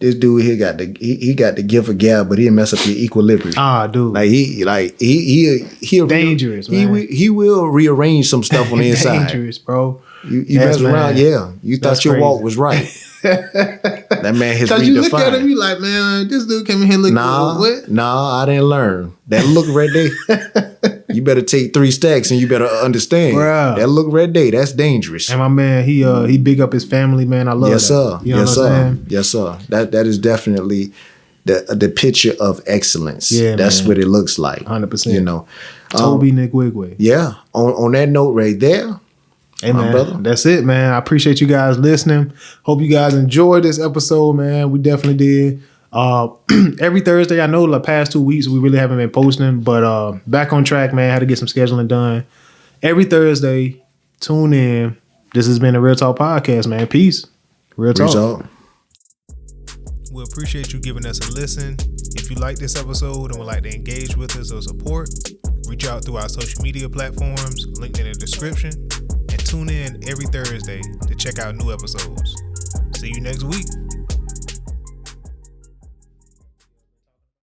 this dude here got the gift of gab, but he'll mess up your equilibrium. Dude. Like he'll dangerous, man. He will rearrange some stuff on the inside. Dangerous, bro. You mess around, yeah. You thought your walk was right. That man has redefined. Because you look at him, you like, man, this dude came in here looking what? Nah, I didn't learn. That look right there. You better take 3 stacks and you better understand. Bruh. That look right there, that's dangerous. And my man, he big up his family, man. I love that. Sir. You know yes, what I'm sir. saying? Yes, sir. That is definitely the picture of excellence. Yeah, that's man. what it looks like. 100%. You know. Tobe Nowigwe. Yeah. On that note right there. Hey man, brother. That's it, man. I appreciate you guys listening. Hope you guys enjoyed this episode, man. We definitely did. Every Thursday, I know the past 2 weeks we really haven't been posting, but back on track, man. Had to get some scheduling done. Every Thursday, tune in. This has been the Real Talk Podcast, man. Peace. Real Talk. We appreciate you giving us a listen. If you like this episode and would like to engage with us or support, reach out through our social media platforms, linked in the description, and tune in every Thursday to check out new episodes. See you next week.